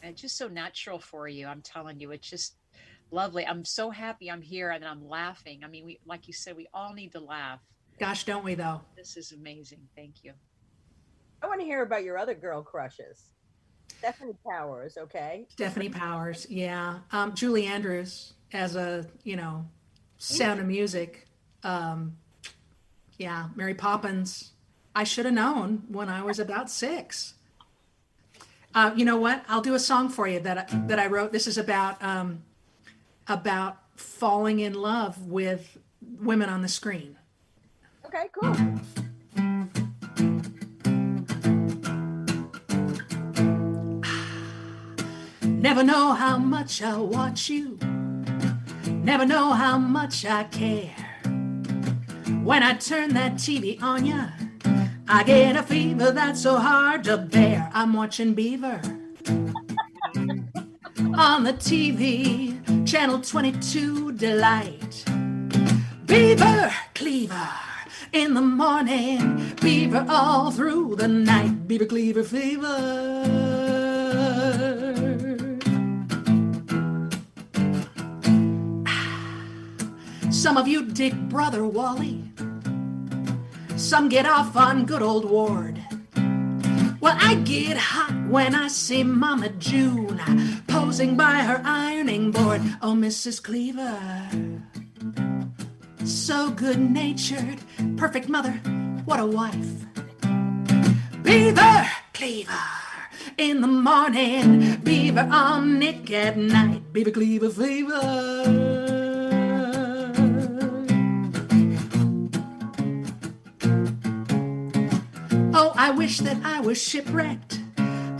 It's just so natural for you. I'm telling you, it's just lovely. I'm so happy I'm here and I'm laughing. We, like you said, we all need to laugh. Gosh, don't we though? This is amazing. Thank you. I want to hear about your other girl crushes. Stephanie Powers, okay? Stephanie Powers, yeah. Julie Andrews as a, Sound of Music. Mary Poppins. I should have known when I was about 6. You know what? I'll do a song for you that I wrote. This is about falling in love with women on the screen. Okay, cool. Never know how much I want you. Never know how much I care. When I turn that TV on ya, I get a fever that's so hard to bear. I'm watching Beaver on the TV, channel 22 Delight. Beaver Cleaver in the morning, Beaver all through the night. Beaver Cleaver fever. Some of you dig Brother Wally. Some get off on good old Ward. Well, I get hot when I see Mama June posing by her ironing board. Oh, Mrs. Cleaver, so good-natured, perfect mother, what a wife. Beaver Cleaver in the morning, Beaver on Nick at night, Beaver Cleaver fever. Oh, I wish that I was shipwrecked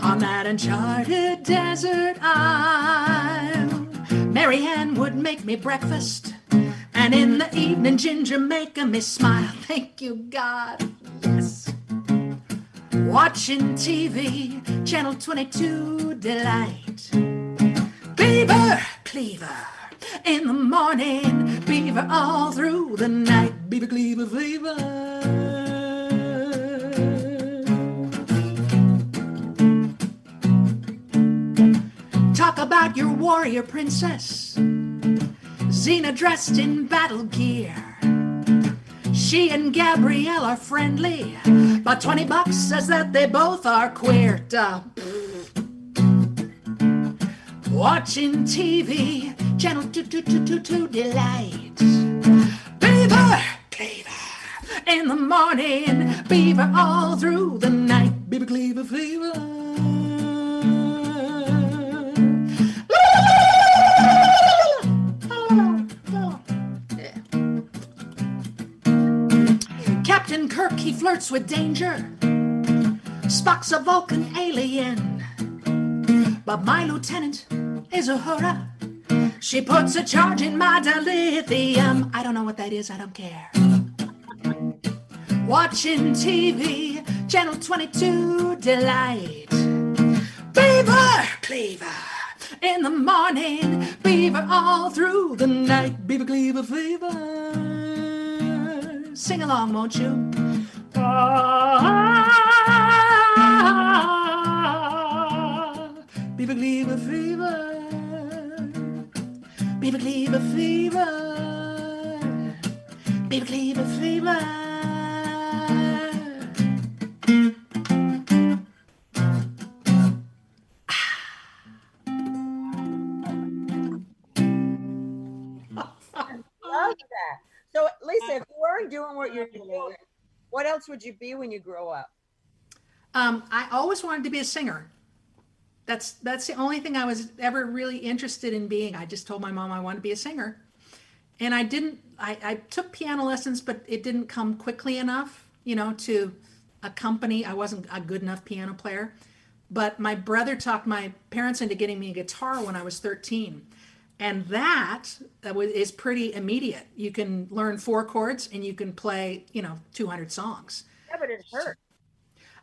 on that uncharted desert isle. Mary Ann would make me breakfast, and in the evening Ginger making me smile. Thank you, God. Yes. Watching TV, Channel 22 delight. Beaver Cleaver in the morning, Beaver all through the night, Beaver Cleaver fever. Talk about your warrior princess, Xena dressed in battle gear. She and Gabrielle are friendly, but $20 says that they both are queer. Duh. Watching TV, Channel 222 delight. Beaver Cleaver in the morning, Beaver all through the night, Beaver Cleaver fever. Captain Kirk, he flirts with danger. Spock's a Vulcan alien, but my lieutenant is Uhura. She puts a charge in my dilithium. I don't know what that is, I don't care. Watching TV, Channel 22 delight. Beaver Cleaver in the morning, Beaver all through the night, Beaver Cleaver fever. Sing along, won't you? Beaver Cleaver fever, Beaver Cleaver fever, Beaver Cleaver fever. Love that. So, Lisa, if you weren't doing what you're doing, what else would you be when you grow up? I always wanted to be a singer. That's the only thing I was ever really interested in being. I just told my mom I wanted to be a singer. And I took piano lessons, but it didn't come quickly enough, to accompany. I wasn't a good enough piano player. But my brother talked my parents into getting me a guitar when I was 13. And that is pretty immediate. You can learn 4 chords and you can play, 200 songs. Yeah, but it hurt.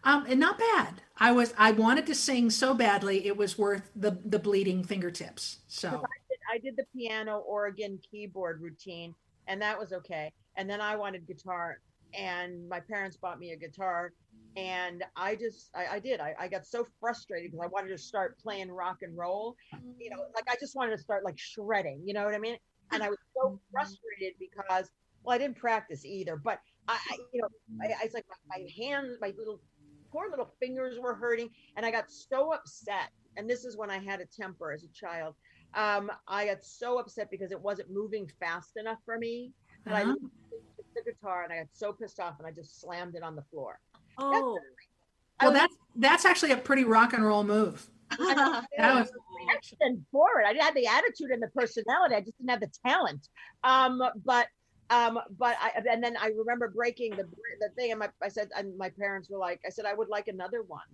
And not bad. I wanted to sing so badly, it was worth the bleeding fingertips. So I did the piano, organ, keyboard routine, and that was okay. And then I wanted guitar, and my parents bought me a guitar, and I got so frustrated because I wanted to start playing rock and roll, I just wanted to start like shredding, you know what I mean? And I was so frustrated because, well, I didn't practice either, but I was like, my hands, my poor little fingers were hurting, and I got so upset. And this is when I had a temper as a child. I got so upset because it wasn't moving fast enough for me. And I took the guitar and I got so pissed off and I just slammed it on the floor. Oh, that's actually a pretty rock and roll move. I was forward. I had the attitude and the personality. I just didn't have the talent. But and then I remember breaking the thing, and I said, and my parents were like, I said, I would like another one,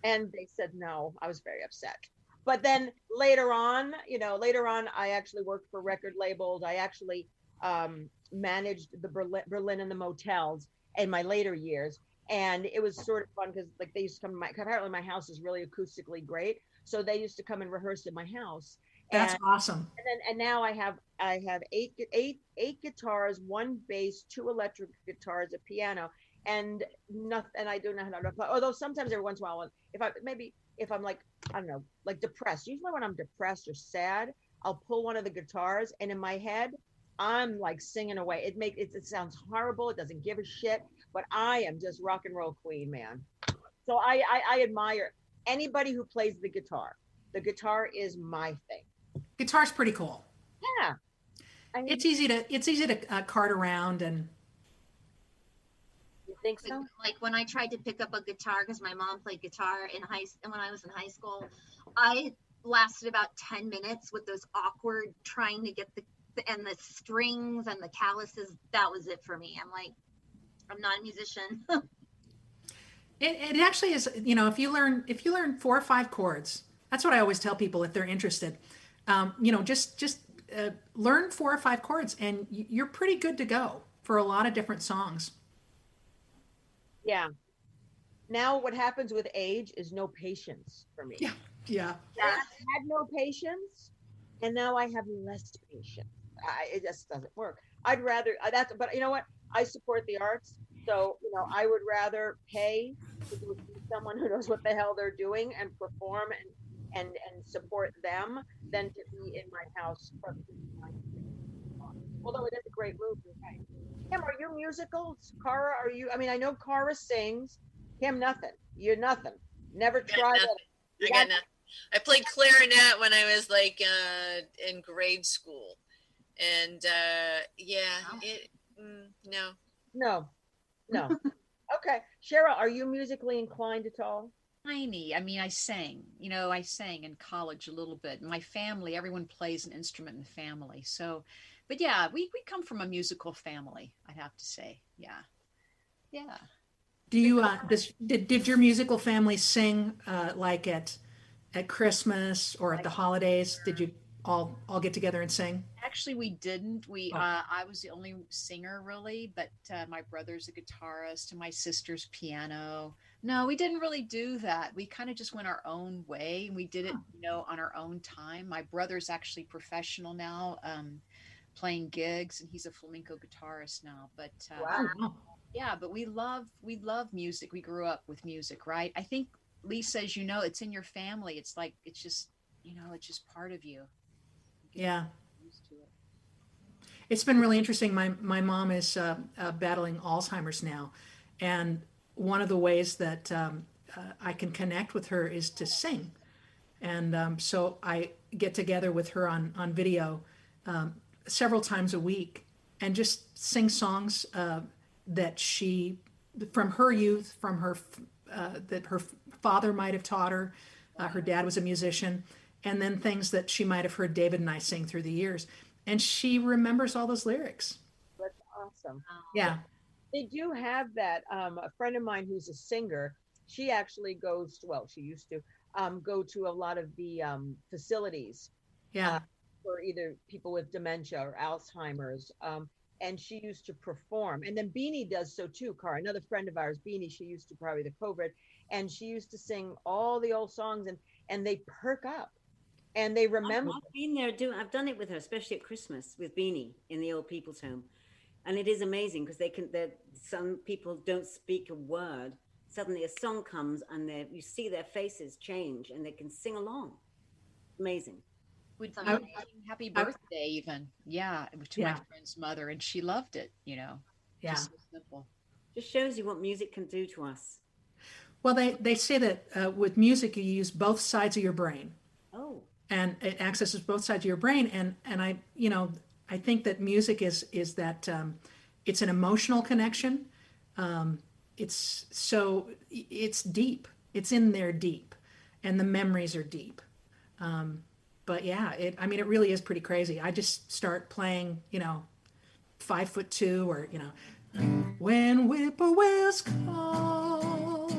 and they said no. I was very upset. But then later on, I actually worked for record labels. I actually managed the Berlin and the motels in my later years. And it was sort of fun because they used to come to apparently my house is really acoustically great. So they used to come and rehearse in my house. That's awesome. And now I have 8 guitars, 1 bass, 2 electric guitars, a piano, and nothing. And I don't know how to play. Although sometimes every once in a while, if I'm like, I don't know, like depressed. Usually when I'm depressed or sad, I'll pull one of the guitars, and in my head, I'm like singing away. It sounds horrible. It doesn't give a shit, but I am just rock and roll queen, man. So I admire anybody who plays the guitar. The guitar is my thing. Guitar's pretty cool. Yeah. It's easy to cart around, and think so? Like when I tried to pick up a guitar, because my mom played guitar when I was in high school, I lasted about 10 minutes with those awkward trying to get the strings and the calluses. That was it for me. I'm like, I'm not a musician. It actually is, if you learn 4 or 5 chords, that's what I always tell people if they're interested. Just learn 4 or 5 chords, and you're pretty good to go for a lot of different songs. Yeah. Now what happens with age is no patience for me. Yeah. I had no patience, and now I have less patience. It just doesn't work. I'd rather but you know what? I support the arts, so I would rather pay to see someone who knows what the hell they're doing and perform and support them than to be in my house. Although it is a great movie, right? Kim, are you musicals? Cara, are you? I mean, I know Cara sings. Kim, nothing. You're nothing. Never tried it. I got nothing. I played clarinet when I was like in grade school, and No. Okay, Cheryl, are you musically inclined at all? Tiny. I mean, I sang. I sang in college a little bit. My family, everyone plays an instrument in the family. So, but yeah, we come from a musical family, I'd have to say. Yeah. Do you did your musical family sing like at Christmas or at the holidays? Did you all get together and sing? Actually, we didn't. I was the only singer really, but my brother's a guitarist and my sister's piano. No, we didn't really do that. We kind of just went our own way. We did it, on our own time. My brother's actually professional now, playing gigs, and he's a flamenco guitarist now. But Wow. yeah, but we love music. We grew up with music, right? I think Lisa, as you know, it's in your family. It's like it's just part of you. Yeah. Used to it. It's been really interesting. My mom is battling Alzheimer's now, and one of the ways that I can connect with her is to sing, and so I get together with her on video several times a week and just sing songs that she, from her youth, from her that her father might have taught her. Her dad was a musician, and then things that she might have heard David and I sing through the years. And she remembers all those lyrics. That's awesome. Yeah. They do have that. A friend of mine who's a singer, she actually goes, she used to go to a lot of the facilities Yeah. for either people with dementia or Alzheimer's. And she used to perform. And then Beanie does so too, Cara. Another friend of ours, Beanie, she used to probably the COVID. And she used to sing all the old songs and they perk up. And they remember. I've been there I've done it with her, especially at Christmas with Beanie in the old people's home. And it is amazing because some people don't speak a word. Suddenly a song comes and you see their faces change and they can sing along. Amazing. We'd sing happy birthday even. Yeah, to my friend's mother, and she loved it, Yeah. Just so simple. Just shows you what music can do to us. Well, they say that with music you use both sides of your brain. Oh. And it accesses both sides of your brain, and I think that music is that it's an emotional connection. It's deep. It's in there deep, and the memories are deep. But yeah, it really is pretty crazy. I just start playing, 5'2", or when whippoorwills call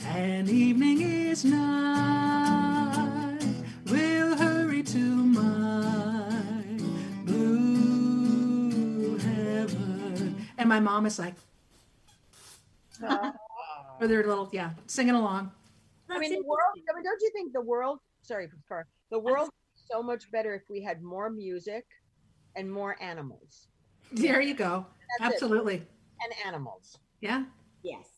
and evening is nigh, we'll hurry to my blue heaven. And my mom is like, or they're little, singing along. The world, don't you think the world would be so much better if we had more music and more animals? There you go. That's Absolutely. And animals. Yeah. Yes.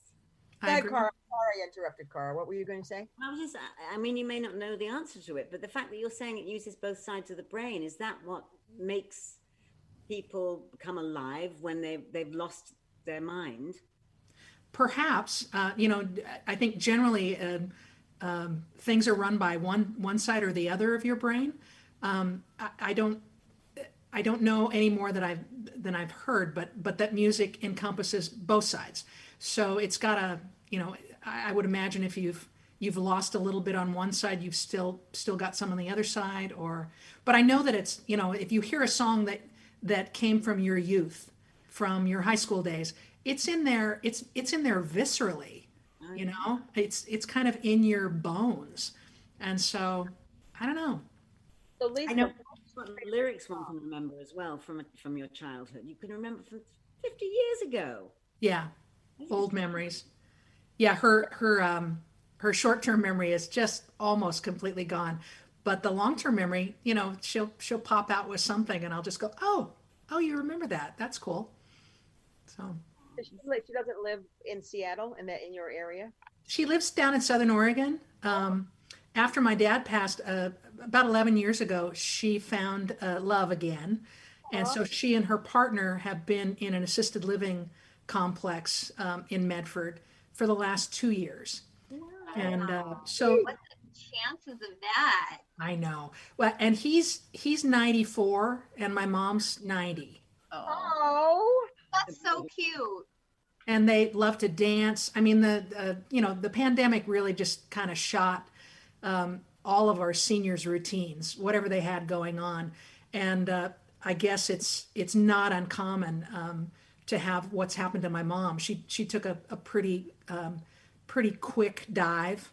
I agree. Cara, sorry, I interrupted, Cara. What were you going to say? You may not know the answer to it, but the fact that you're saying it uses both sides of the brain, is that what makes people become alive when they've lost their mind? Perhaps, I think generally things are run by one side or the other of your brain. I don't know any more than I've heard, but that music encompasses both sides. So it's got a, I would imagine if you've lost a little bit on one side, you've still got some on the other side, but I know that it's, if you hear a song that came from your youth, from your high school days, it's in there, it's in there viscerally, it's kind of in your bones. And so I don't know. So Lisa, I know. what lyrics one can remember as well from your childhood. You can remember from 50 years ago. Yeah, old memories. Yeah, her short-term memory is just almost completely gone, but the long-term memory, she'll pop out with something, and I'll just go, oh, you remember that? That's cool. So she doesn't live in Seattle, in your area. she lives down in Southern Oregon. After my dad passed about 11 years ago, she found love again. And so she and her partner have been in an assisted living complex in Medford for the last 2 years. Wow. And so what the chances of that? I know. Well, and he's 94 and my mom's 90. Oh, that's so cute. And they love to dance. I mean, the pandemic really just kind of shot all of our seniors' routines, whatever they had going on. And I guess it's not uncommon to have what's happened to my mom. She took a pretty quick dive,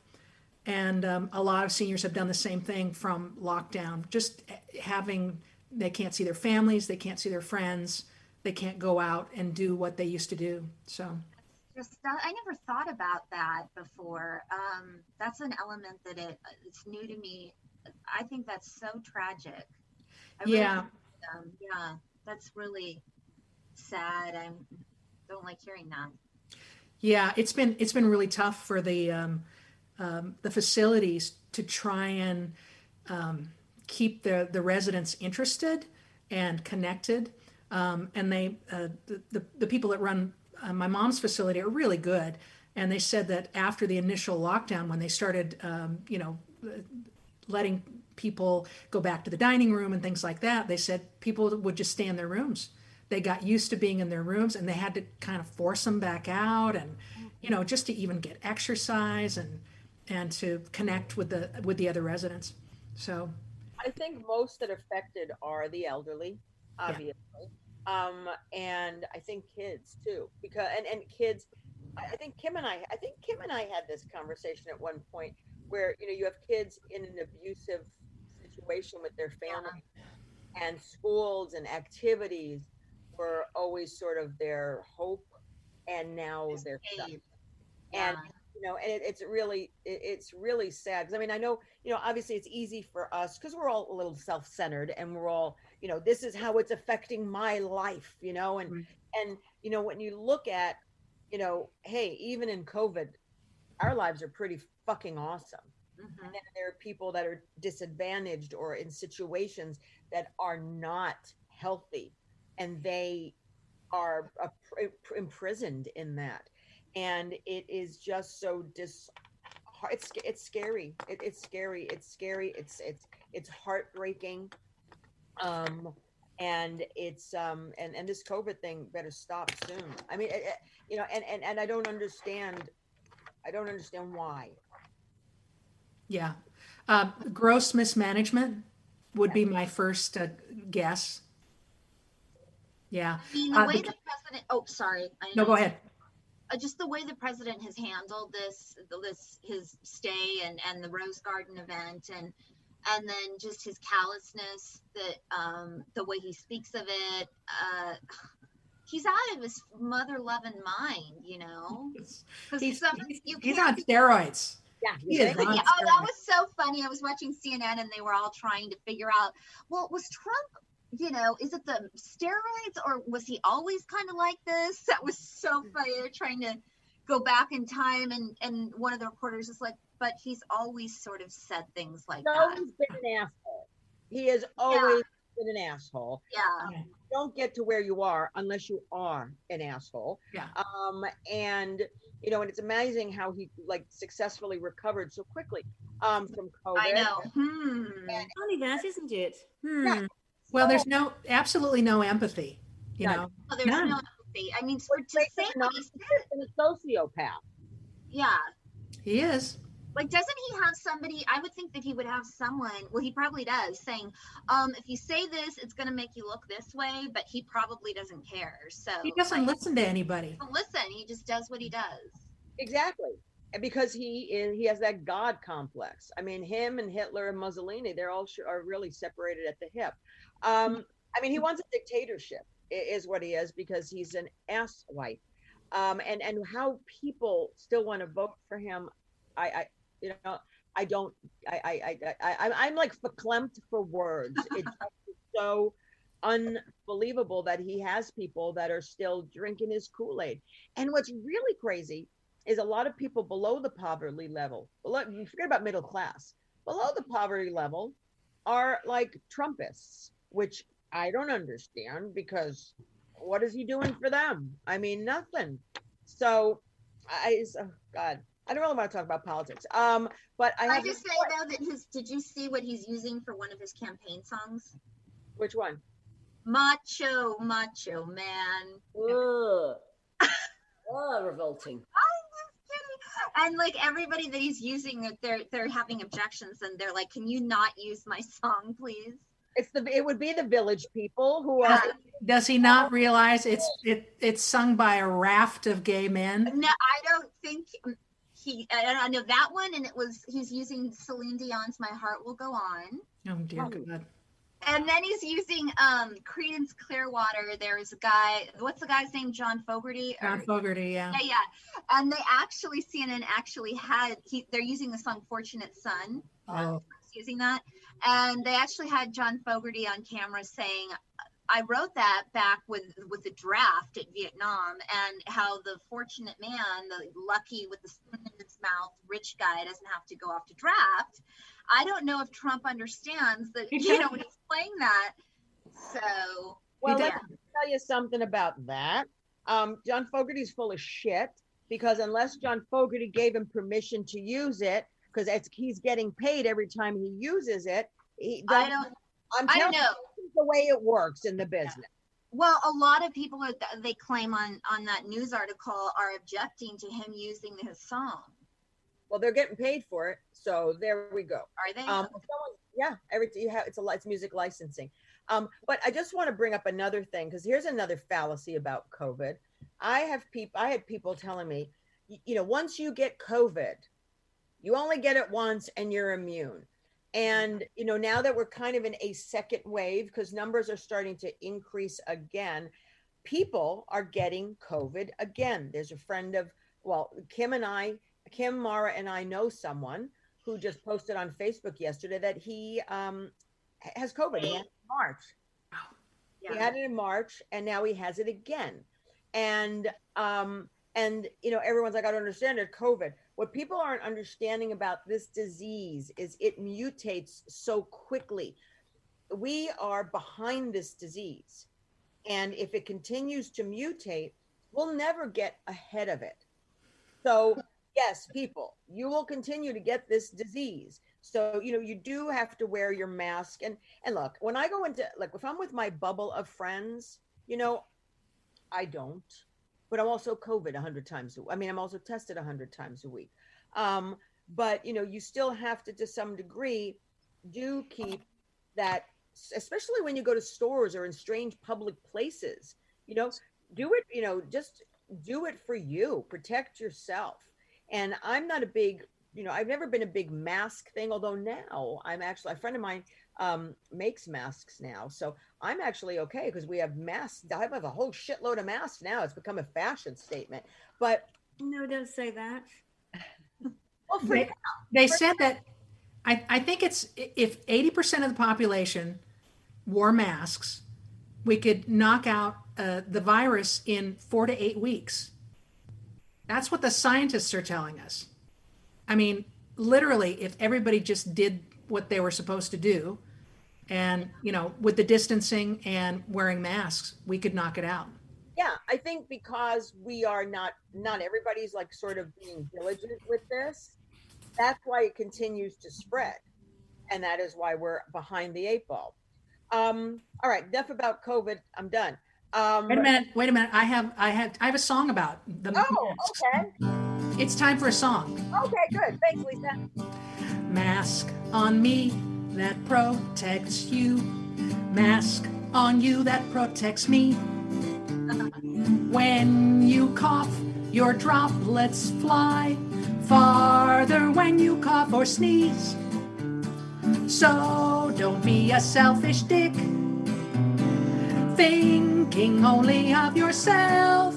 and a lot of seniors have done the same thing from lockdown. Just they can't see their families, they can't see their friends, they can't go out and do what they used to do. So. I never thought about that before. That's an element that it's new to me. I think that's so tragic. Yeah. Yeah, that's really sad. I don't like hearing that. Yeah, it's been really tough for the facilities to try and keep the residents interested and connected. And the people that run my mom's facility are really good. And they said that after the initial lockdown, when they started, letting people go back to the dining room and things like that, they said people would just stay in their rooms. They got used to being in their rooms, and they had to kind of force them back out, and just to even get exercise and to connect with the other residents. So I think most that affected are the elderly, obviously. Yeah. And I think kids too, because and kids, I think Kim and I had this conversation at one point where, you have kids in an abusive situation with their family, and schools and activities were always sort of their hope, and now they're stuck. And and it's really sad, because I mean, I know, obviously it's easy for us because we're all a little self-centered, and we're all, this is how it's affecting my life, and when you look at, hey, even in COVID, our lives are pretty fucking awesome. Mm-hmm. And then there are people that are disadvantaged or in situations that are not healthy, and they are imprisoned in that. And it is just so it's scary. It's scary. It's heartbreaking. And it's and this COVID thing better stop soon. I mean, and I don't understand why. Yeah. Gross mismanagement would be my first guess. Yeah. I mean, the way the president, sorry. No, go ahead. Just the way the president has handled his stay and the Rose Garden event, and then just his callousness, that the way he speaks of it, he's out of his mother loving mind, He's on steroids. Yeah, that was so funny. I was watching CNN, and they were all trying to figure out, well, was Trump, is it the steroids, or was he always kind of like this? That was so funny. They're trying to go back in time, and one of the reporters is like, but he's always sort of said things like that. He's been an asshole. He has always been an asshole. Yeah. You don't get to where you are unless you are an asshole. Yeah. And and it's amazing how he successfully recovered so quickly from COVID. I know. And only that, isn't it? Well, there's absolutely no empathy, Oh, there's no empathy. I mean, to He's say what he said, a sociopath. yeah. He is. Like, doesn't he have somebody? I would think that he would have someone. Well, he probably does, saying, if you say this, it's going to make you look this way. But he probably doesn't care. So He doesn't listen to anybody. listen. He just does what he does. Exactly. And because he has that God complex. I mean, him and Hitler and Mussolini, they're all are really separated at the hip. I mean, he wants a dictatorship, is what he is, because he's an asswipe. And how people still want to vote for him, I'm like verklempt for words. It's so unbelievable that he has people that are still drinking his Kool-Aid. And what's really crazy is a lot of people below the poverty level, you forget about middle class, below the poverty level are like Trumpists, which I don't understand, because what is he doing for them? I mean, nothing. So oh God, I don't really want to talk about politics. But I just say though that did you see what he's using for one of his campaign songs? Which one? Macho Man. Ugh. Oh, revolting. And like everybody that he's using, that they're having objections, and they're like, "Can you not use my song, please?" It would be the Village People who are. Does he not realize it's sung by a raft of gay men? No, I don't think I know that one, and he's using Celine Dion's "My Heart Will Go On." Oh dear God. And then he's using Creedence Clearwater. There's a guy, what's the guy's name? John Fogerty? John Fogerty, yeah. Yeah. And they actually, CNN actually they're using the song Fortunate Son. Using that. And they actually had John Fogerty on camera saying, I wrote that back with the draft at Vietnam, and how the fortunate man, the lucky with the spoon in his mouth, rich guy doesn't have to go off to draft. I don't know if Trump understands that, when he's playing that. So, well, let me tell you something about that. John Fogerty's full of shit, because unless John Fogerty gave him permission to use it, because he's getting paid every time he uses it. I don't know. The way it works in the business. Yeah. Well, a lot of people they claim on that news article are objecting to him using his song. Well, they're getting paid for it, so there we go. Are they? Yeah, it's music licensing. But I just want to bring up another thing, because here's another fallacy about COVID. I had people telling me, once you get COVID, you only get it once and you're immune. And, now that we're kind of in a second wave, because numbers are starting to increase again, people are getting COVID again. There's a friend of, Kim, Mara, and I know someone who just posted on Facebook yesterday that he has COVID. He had it in March. Yeah. He had it in March, and now he has it again. And everyone's like, I don't understand it, COVID. What people aren't understanding about this disease is it mutates so quickly. We are behind this disease. And if it continues to mutate, we'll never get ahead of it. So yes, people, you will continue to get this disease. So, you do have to wear your mask. And look, when I go into, if I'm with my bubble of friends, I don't. But I'm also COVID 100 times. I'm also tested 100 times a week. But, you still have to some degree, do keep that, especially when you go to stores or in strange public places, do it, just do it for you. Protect yourself. And I'm not a big, I've never been a big mask thing, although now a friend of mine makes masks now. So I'm actually okay, because we have masks. I have a whole shitload of masks now. It's become a fashion statement. But no, don't say that. Well, they said that I think it's if 80% of the population wore masks, we could knock out the virus in 4 to 8 weeks. That's what the scientists are telling us. I mean, literally, if everybody just did what they were supposed to do, and, with the distancing and wearing masks, we could knock it out. Yeah, I think because we are not everybody's sort of being diligent with this. That's why it continues to spread. And that is why we're behind the 8 ball. All right, enough about COVID. I'm done. Wait a minute. I have a song about the masks. Okay. It's time for a song. Okay, good. Thanks, Lisa. Mask on me that protects you. Mask on you that protects me. When you cough, your droplets fly farther when you cough or sneeze. So don't be a selfish dick, thinking only of yourself.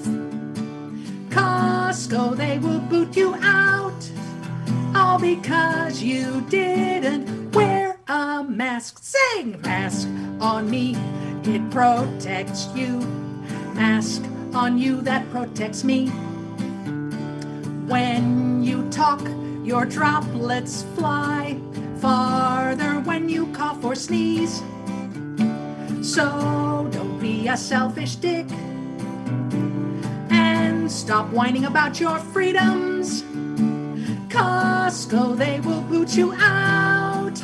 Costco, they will boot you out, all because you didn't wear a mask. Sing! Mask on me, it protects you. Mask on you that protects me. When you talk, your droplets fly farther when you cough or sneeze. So don't be a selfish dick and stop whining about your freedoms. Costco, they will boot you out,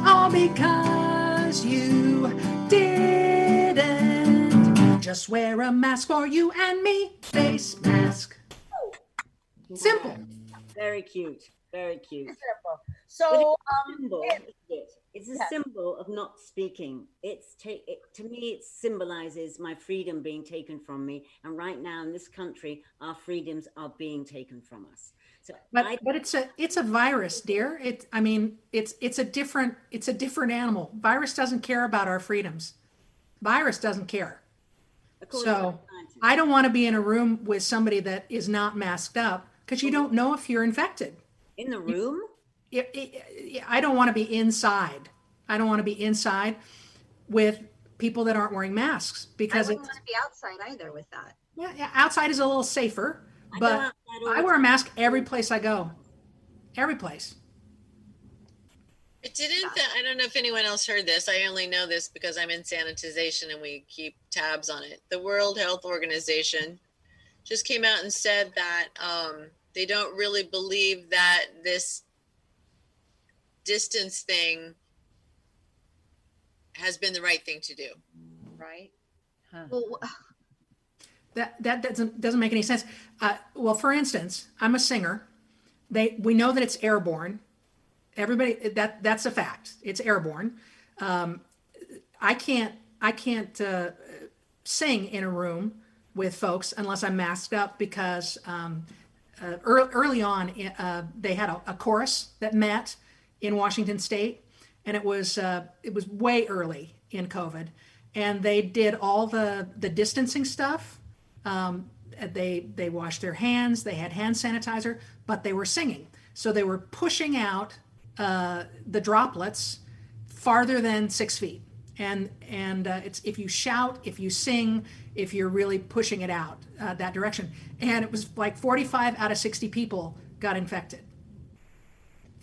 all because you didn't just wear a mask for you and me. Face mask. Simple. Very cute. Very cute. So, it's a symbol of not speaking. To me, it symbolizes my freedom being taken from me. And right now in this country, our freedoms are being taken from us. So, but it's a virus, dear. It's a different animal. Virus doesn't care about our freedoms. Virus doesn't care. So I don't want to be in a room with somebody that is not masked up, because you don't know if you're infected. In the room? I don't want to be inside. I don't want to be inside with people that aren't wearing masks, because I wouldn't want to be outside either with that. Yeah, outside is a little safer, but I wear a mask every place I go. Every place. I don't know if anyone else heard this. I only know this because I'm in sanitization and we keep tabs on it. The World Health Organization just came out and said that they don't really believe that this distance thing has been the right thing to do. Right? Huh. Well, That doesn't make any sense. Well, for instance, I'm a singer. We know that it's airborne. Everybody, that's a fact. It's airborne. I can't sing in a room with folks unless I'm masked up, because early on they had a chorus that met in Washington State, and it was way early in COVID, and they did all the distancing stuff. They washed their hands, they had hand sanitizer, but they were singing, so they were pushing out the droplets farther than 6 feet. And it's, if you shout, if you sing, if you're really pushing it out that direction. And it was like 45 out of 60 people got infected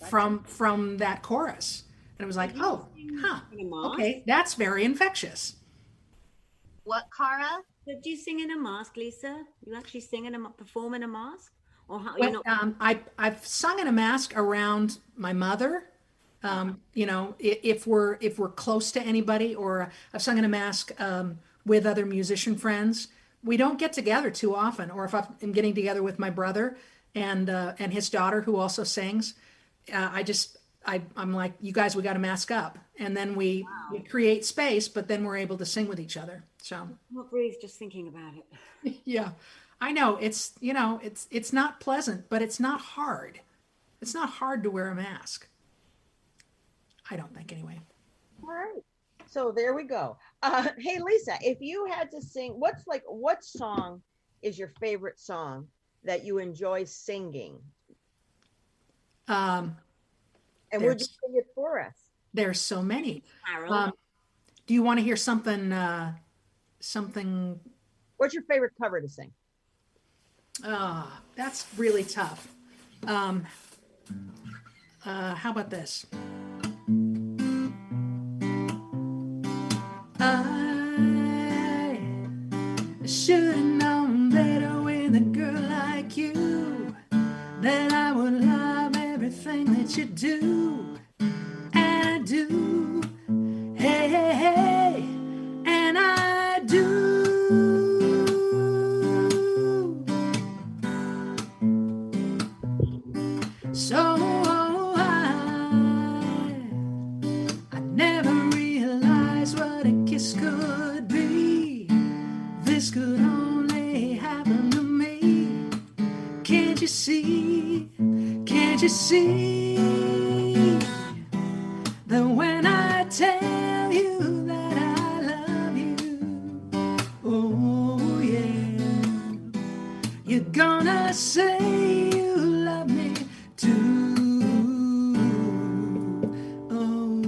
from that chorus. And it was like, okay, that's very infectious. what, Cara? So do you sing in a mask, Lisa? You actually perform in a mask? Or how, Well, I've sung in a mask around my mother. If we're close to anybody, or I've sung in a mask with other musician friends. We don't get together too often, or if I'm getting together with my brother and his daughter, who also sings, I'm like, you guys, we got to mask up, and then we create space, but then we're able to sing with each other. So not breathe just thinking about it. Yeah, I know it's not pleasant, but it's not hard. It's not hard to wear a mask. I don't think, anyway. All right. So there we go. Hey, Lisa, if you had to sing, what song is your favorite song that you enjoy singing? And would you sing it for us? There's so many. Do you want to hear something? What's your favorite cover to sing? That's really tough. How about this? I should have known better with a girl like you, that I would love everything that you do, and I do, hey, hey, hey, and I do. So I never realized what a kiss could be. This could only happen to me. Can't you see? Can't you see that when I tell you that I love you, oh yeah, you're gonna say you love me too. Oh,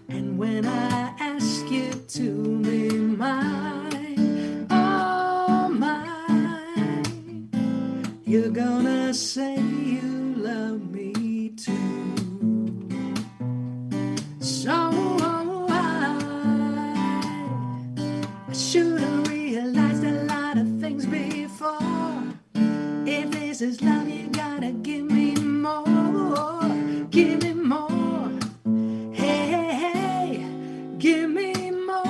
and when I ask you to be mine, oh mine, you're gonna say you love me too. So I should have realized a lot of things before. If this is love, you gotta give me more. Give me more. Hey, hey, hey, give me more.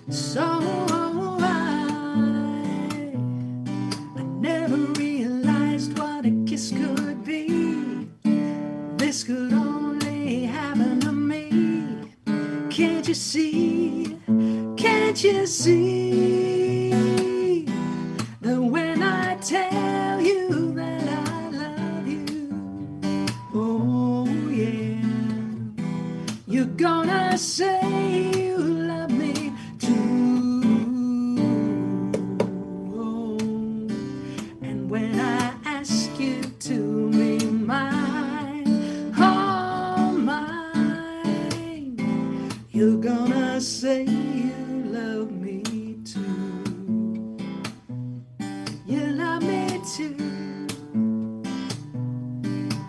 So I never realized what a kiss could be. This could only happen to me. Can't you see? Can't you see that when I tell you that I love you, oh yeah, you're gonna say you love me too. Oh, and when I ask you to be mine, oh mine, you're gonna say you love me too. You love me too.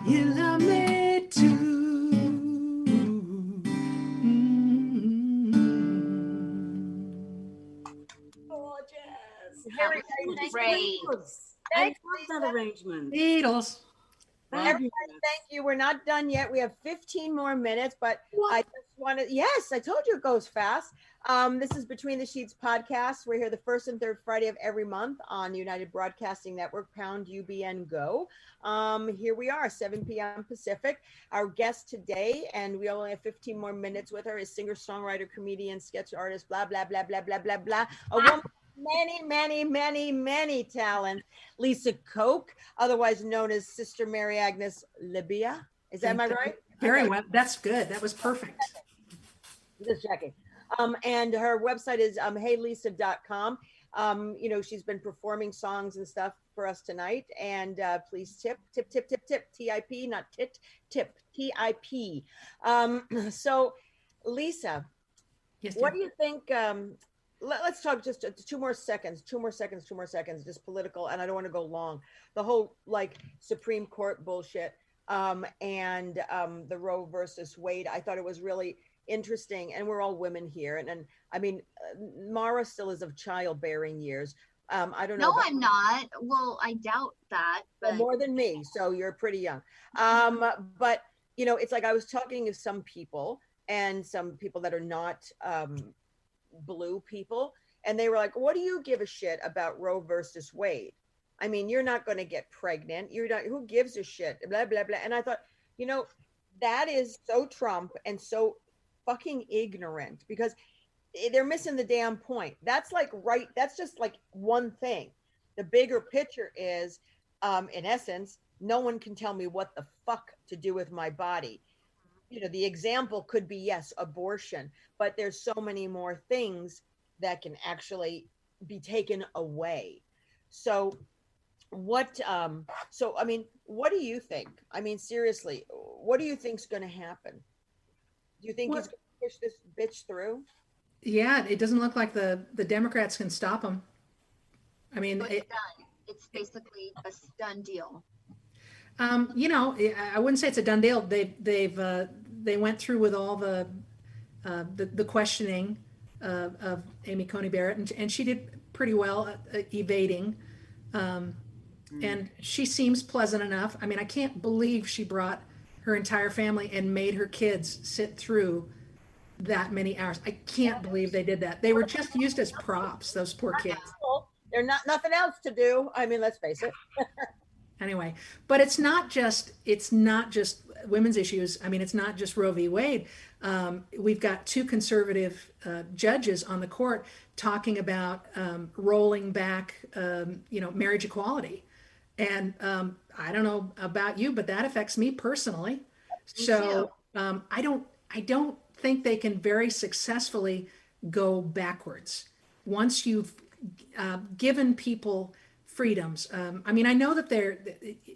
You love me too. Gorgeous. That was great. I Thanks, love that arrangement. Beatles. Everybody, thank you. We're not done yet. We have 15 more minutes, but I just wanted, yes, I told you it goes fast. This is Between the Sheets podcast. We're here the first and third Friday of every month on United Broadcasting Network, pound UBN Go. Here we are, 7 p.m. Pacific. Our guest today, and we only have 15 more minutes with her, is singer, songwriter, comedian, sketch artist, blah, blah, blah, blah, blah, blah, blah. A woman many talents. Lisa KOCH, otherwise known as Sister Mary Agnes Libya. Am I right? Very Okay. well. That's good. That was perfect. Just checking. And her website is heylisa.com. She's been performing songs and stuff for us tonight. And please tip, TIP, not tip, TIP. So, Lisa, Yes, what dear. do you think? Let's talk just 2 more seconds, just political, and I don't want to go long. The whole Supreme Court bullshit and the Roe versus Wade. I thought it was really interesting, and we're all women here. And I mean, Mara still is of childbearing years. I don't know. No, I'm not. Well, I doubt that. But More than me, so you're pretty young. But it's like I was talking to some people, and some people that are not blue people, and they were like, what do you give a shit about Roe versus Wade? I mean, you're not going to get pregnant. You're not, who gives a shit, blah blah blah. And I thought, that is so Trump and so fucking ignorant, because they're missing the damn point. That's that's just one thing. The bigger picture is, in essence, no one can tell me what the fuck to do with my body. The example could be, yes, abortion, but there's so many more things that can actually be taken away. So what, I mean, what do you think? I mean, seriously, what do you think's going to happen? Do you think he's going to push this bitch through? Yeah, it doesn't look like the Democrats can stop him. I mean, it's done. It's basically a done deal. I wouldn't say it's a done deal. They went through with all the questioning of Amy Coney Barrett, and she did pretty well evading. And she seems pleasant enough. I mean, I can't believe she brought her entire family and made her kids sit through that many hours. I can't believe they did that. They were just used as props, those poor kids. They're not nothing else to do. I mean, let's face it. Anyway, but it's not just women's issues. I mean, it's not just Roe v. Wade. We've got two conservative judges on the court talking about rolling back, marriage equality. And I don't know about you, but that affects me personally. So I don't think they can very successfully go backwards once you've given people freedoms. I mean, I know that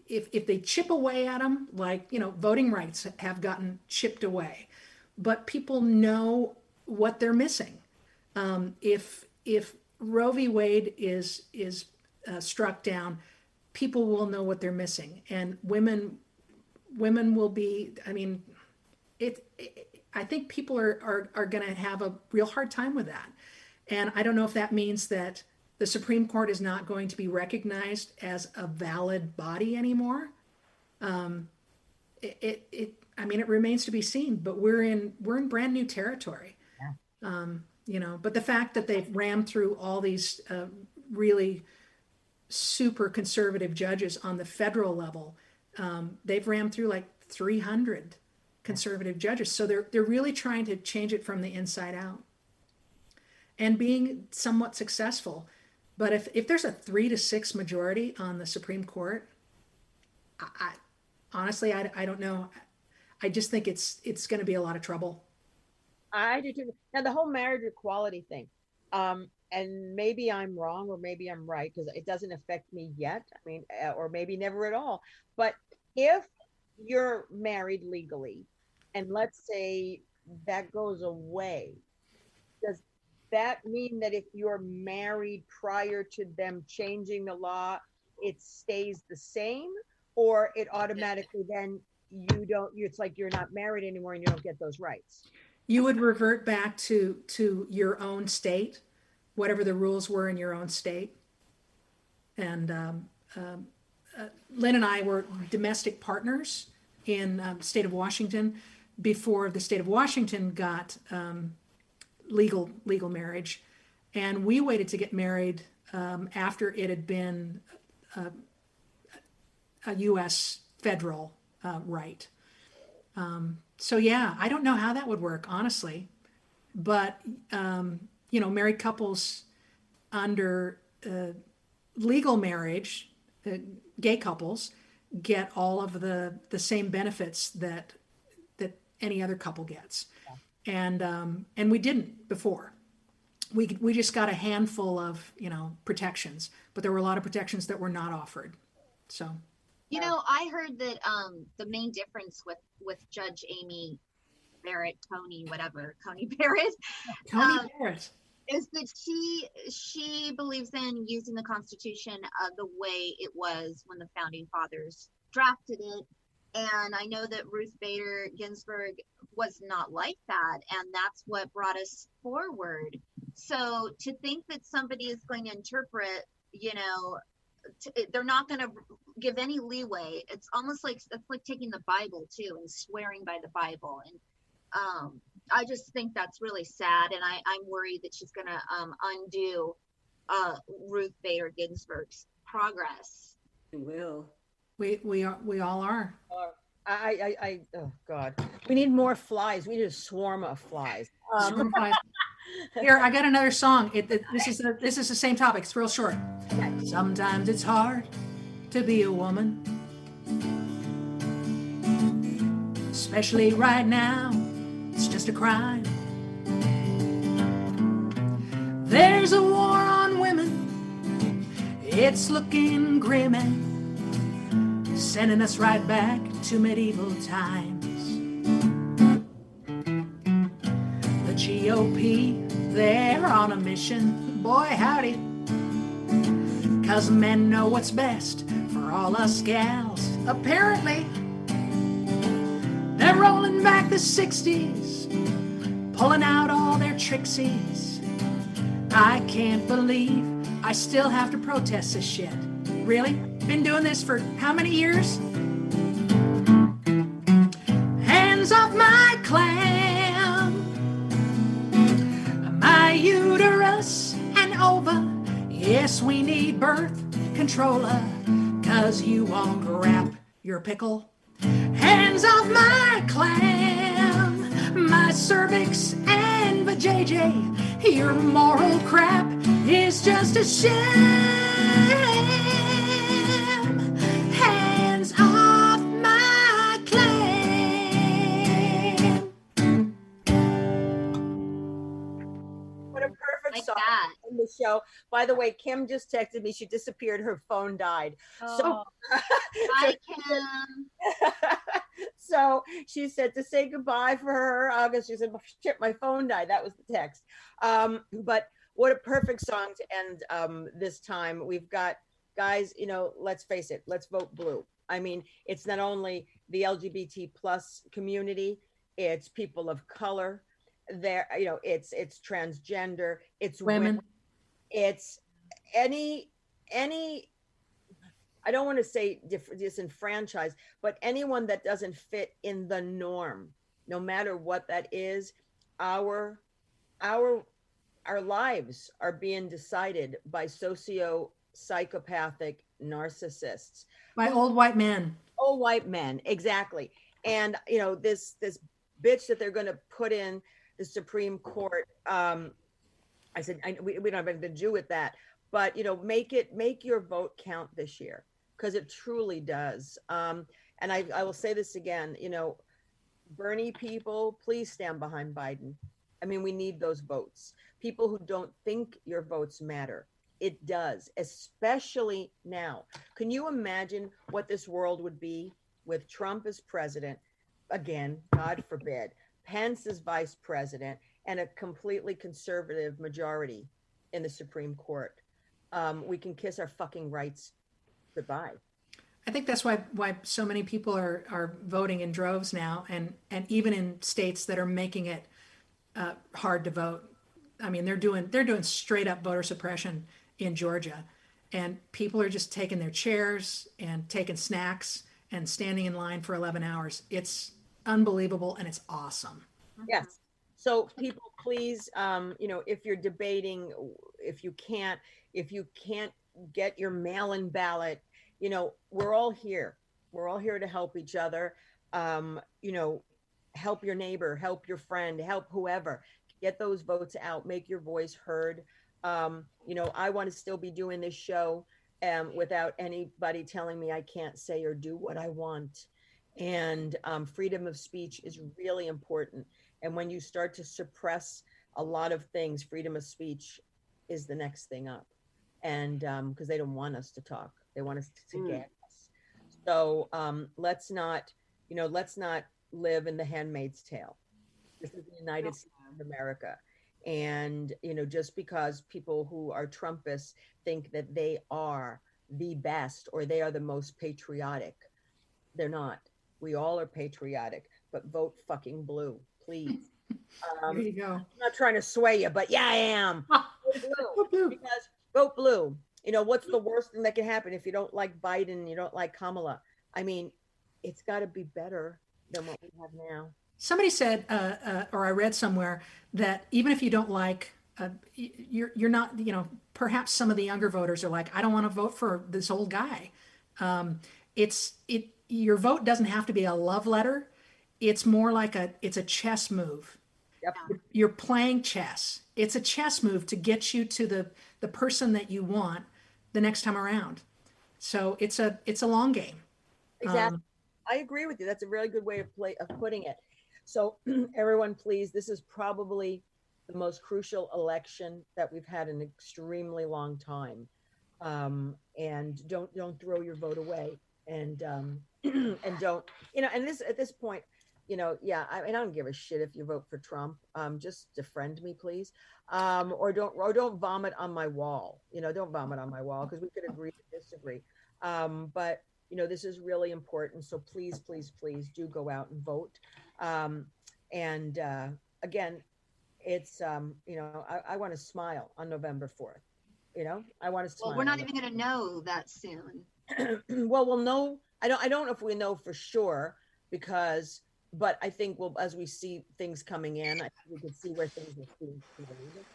if they chip away at them, like, voting rights have gotten chipped away, but people know what they're missing. If Roe v. Wade is struck down, people will know what they're missing, and women will be. I mean, I think people are going to have a real hard time with that, and I don't know if that means that the Supreme Court is not going to be recognized as a valid body anymore. It remains to be seen, but we're in brand new territory. Yeah. But the fact that they've rammed through all these really super conservative judges on the federal level, they've rammed through like 300 conservative judges. So they're really trying to change it from the inside out and being somewhat successful. But if there's a 3-6 majority on the Supreme Court, I honestly don't know. I just think it's going to be a lot of trouble. I do too. Now the whole marriage equality thing, and maybe I'm wrong or maybe I'm right because it doesn't affect me yet. I mean, or maybe never at all. But if you're married legally, and let's say that goes away, does that mean that if you're married prior to them changing the law, it stays the same, or it automatically then it's like you're not married anymore and you don't get those rights? You would revert back to your own state, whatever the rules were in your own state. And Lynn and I were domestic partners in the state of Washington before the state of Washington got legal marriage, and we waited to get married after it had been a U.S. federal right. So yeah, I don't know how that would work, honestly, but married couples under legal marriage, gay couples get all of the same benefits that any other couple gets. And we didn't before. We just got a handful of protections, but there were a lot of protections that were not offered. So I heard that the main difference with Judge Amy Barrett, Coney Barrett, Barrett, is that she believes in using the Constitution the way it was when the founding fathers drafted it. And I know that Ruth Bader Ginsburg was not like that, and that's what brought us forward. So to think that somebody is going to interpret, they're not going to give any leeway. It's almost like taking the Bible too and swearing by the Bible. And I just think that's really sad, and I'm worried that she's going to undo Ruth Bader Ginsburg's progress. It will. We all are. Oh God, we need more flies. We need a swarm of flies. Here, I got another song. This is the same topic. It's real short. Okay. Sometimes it's hard to be a woman, especially right now. It's just a crime. There's a war on women. It's looking grim and sending us right back to medieval times. The GOP, they're on a mission, boy howdy, 'cause men know what's best for all us gals. Apparently, they're rolling back the 60s, pulling out all their tricksies. I can't believe I still have to protest this shit. Really? Been doing this for how many years? Hands off my clam. uterus and ova. Yes, we need birth controller, 'cause you won't wrap your pickle. Hands off my clam, my cervix and vajayjay. Your moral crap is just a sham. Hands off my clam. What a perfect Like song that. in the show. By the way, Kim just texted me. She disappeared. Her phone died. So, Hi, Kim. so she said to say goodbye for her. August, she said, shit, my phone died. That was the text. But what a perfect song to end this time. We've got, guys, you know, let's face it, let's vote blue. I mean, it's not only the LGBT plus community, it's people of color. There, you know, it's transgender, it's women, it's any I don't want to say disenfranchised, but anyone that doesn't fit in the norm, no matter what that is. Our lives are being decided by psychopathic narcissists, By old white men. old white men, exactly. And you know, this bitch that they're going to put in the Supreme Court. I said we don't have anything to do with that, but you know, make your vote count this year, because it truly does. And I will say this again, you know, Bernie people, please stand behind Biden. I mean, we need those votes. People who don't think your votes matter. It does, especially now. Can you imagine what this world would be with Trump as president? Again, God forbid. Pence as vice president, and a completely conservative majority in the Supreme Court. We can kiss our fucking rights goodbye. I think that's why so many people are voting in droves now, and even in states that are making it hard to vote. I mean, they're doing straight up voter suppression in Georgia, and people are just taking their chairs and taking snacks and standing in line for 11 hours. It's unbelievable, and it's awesome. Yes. So people, please, you know, if you're debating, if you can't get your mail-in ballot, you know, we're all here. We're all here to help each other. You know, help your neighbor, help your friend, help whoever. Get those votes out. Make your voice heard. You know, I want to still be doing this show without anybody telling me I can't say or do what I want. And freedom of speech is really important. And when you start to suppress a lot of things, freedom of speech is the next thing up. And because they don't want us to talk, they want us to get us. So let's not live in the Handmaid's Tale. This is the United States of America. And, you know, just because people who are Trumpists think that they are the best or they are the most patriotic, they're not. We all are patriotic, but vote fucking blue, please. There you go. I'm not trying to sway you, but yeah, I am. Vote blue. Because vote blue. You know, what's the worst thing that can happen if you don't like Biden, you don't like Kamala? I mean, it's got to be better than what we have now. Somebody said, or I read somewhere, that even if you don't like, you're not, you know, perhaps some of the younger voters are like, I don't want to vote for this old guy. Your vote doesn't have to be a love letter. It's more like it's a chess move. Yep. You're playing chess. It's a chess move to get you to the person that you want the next time around. So it's a long game. Exactly. I agree with you. That's a really good way of putting it. So everyone, please, this is probably the most crucial election that we've had in an extremely long time. And don't throw your vote away. And and don't, you know, and at this point, you know, yeah, I don't give a shit if you vote for Trump. Just defriend me, please. Or don't vomit on my wall. You know, don't vomit on my wall, because we could agree to disagree. But you know, this is really important. So please, please, please do go out and vote. And again, it's you know, I want to smile on November 4th. You know, I want to smile. Well, we're not even going to know that soon. Well, we'll know. I don't know if we know for sure, because but I think as we see things coming in, I think we can see where things are being created.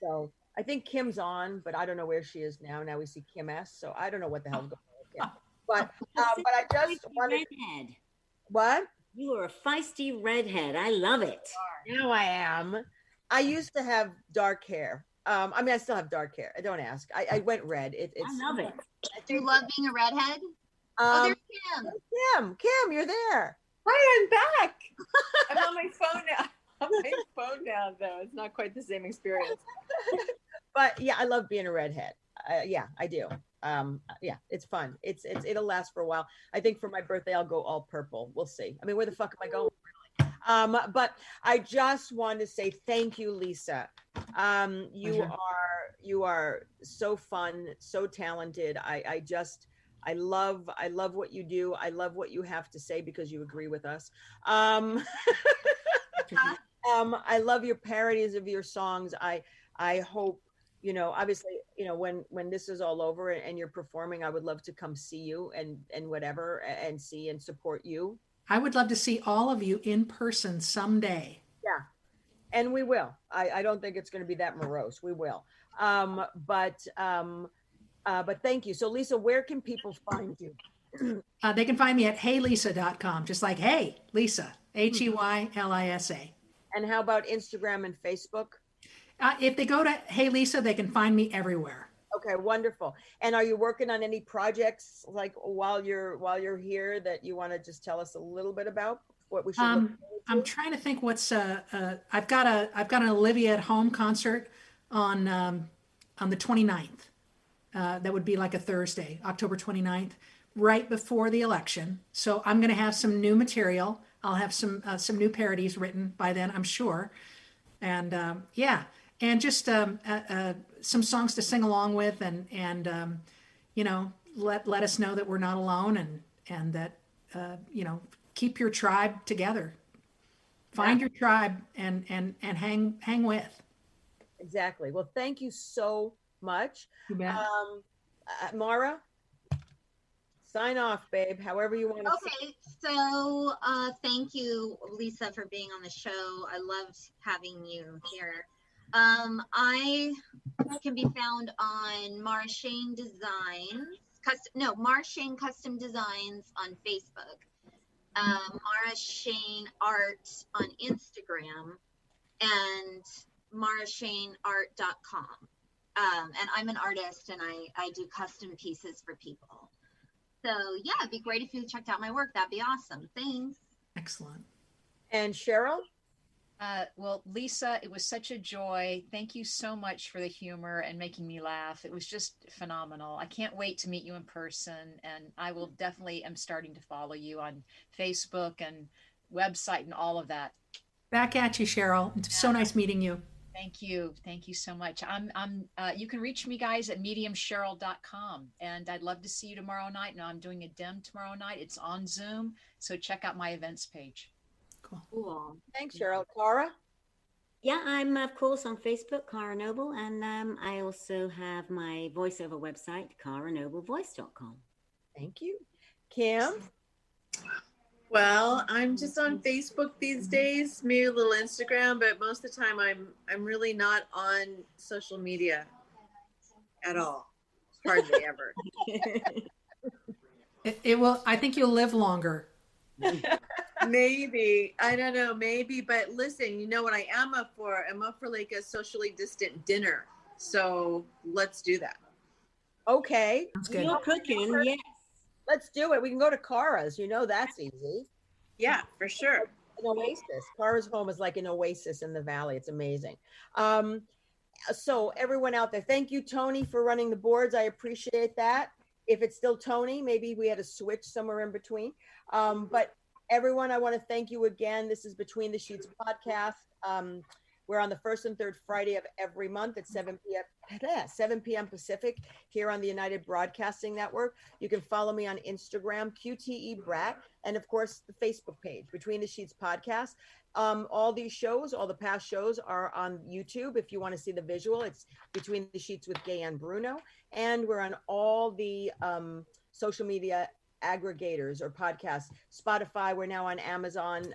So I think Kim's on, but I don't know where she is now. Now we see Kim S. So I don't know what the hell's going on with Kim. But I just wanted. Redhead. What? You are a feisty redhead. I love it. Now I am. I used to have dark hair. I mean, I still have dark hair. Don't ask. I went red. It's. I love it. Do you love being a redhead? Oh, there's Kim. Kim, you're there. Hi, I'm back. I'm on my phone now. I'm on my phone now, though. It's not quite the same experience. But yeah, I love being a redhead. Yeah, I do. Yeah, it's fun. It'll last for a while. I think for my birthday, I'll go all purple. We'll see. I mean, where the fuck am I going? Really? But I just wanted to say thank you, Lisa. You are so fun, so talented. I love what you do. I love what you have to say because you agree with us. I love your parodies of your songs. I hope, obviously, when this is all over and you're performing, I would love to come see you and whatever and see and support you. I would love to see all of you in person someday. Yeah. And we will. I don't think it's going to be that morose. We will. But thank you. So Lisa, where can people find you? They can find me at heylisa.com, just like Hey Lisa, HEYLISA. And how about Instagram and Facebook? If they go to Hey Lisa, they can find me everywhere. Okay, wonderful. And are you working on any projects like while you're here that you want to just tell us a little bit about what we should look forward to? I'm trying to think what's I've got an Olivia at Home concert on the 29th. That would be like a Thursday, October 29th, right before the election. So I'm going to have some new material. I'll have some new parodies written by then, I'm sure. And yeah, and just some songs to sing along with, and let us know that we're not alone, and that keep your tribe together. Find your tribe and hang with. Exactly. Well, thank you so much. You bet. Mara, sign off, babe, however you want to. Okay, so thank you, Lisa, for being on the show. I loved having you here. I can be found on Mara Shane Custom Designs on Facebook, Mara Shane Art on Instagram, and marashaneart.com. And I'm an artist, and I do custom pieces for people. So yeah, it'd be great if you checked out my work. That'd be awesome. Thanks. Excellent. And Cheryl? Well, Lisa, it was such a joy. Thank you so much for the humor and making me laugh. It was just phenomenal. I can't wait to meet you in person, and I will definitely am starting to follow you on Facebook and website and all of that. Back at you, Cheryl. It's so nice meeting you. Thank you. Thank you so much. You can reach me, guys, at mediumcheryl.com, and I'd love to see you tomorrow night. Now I'm doing a dim tomorrow night. It's on Zoom, so check out my events page. Cool. Thanks, Cheryl. Cara? Yeah, I'm of course on Facebook, Cara Noble, and I also have my voiceover website, caranoblevoice.com. Thank you. Kim? Well, I'm just on Facebook these days, maybe a little Instagram, but most of the time I'm really not on social media at all. Hardly ever. It will. I think you'll live longer. Maybe. I don't know. Maybe. But listen, you know what I am up for? I'm up for like a socially distant dinner. So let's do that. Okay. That's good. You're cooking, yes. Let's do it. We can go to Cara's. That's easy. Yeah, for sure. An oasis. Cara's home is like an oasis in the valley. It's amazing. So everyone out there, thank you, Tony, for running the boards. I appreciate that. If it's still Tony, maybe we had a switch somewhere in between. But everyone, I want to thank you again. This is Between the Sheets podcast. We're on the first and third Friday of every month at 7 p.m. Pacific here on the United Broadcasting Network. You can follow me on Instagram, QTE Brat, and of course the Facebook page, Between the Sheets podcast. All these shows, all the past shows are on YouTube. If you want to see the visual, it's Between the Sheets with Gaye Ann Bruno. And we're on all the social media aggregators or podcasts. Spotify, we're now on Amazon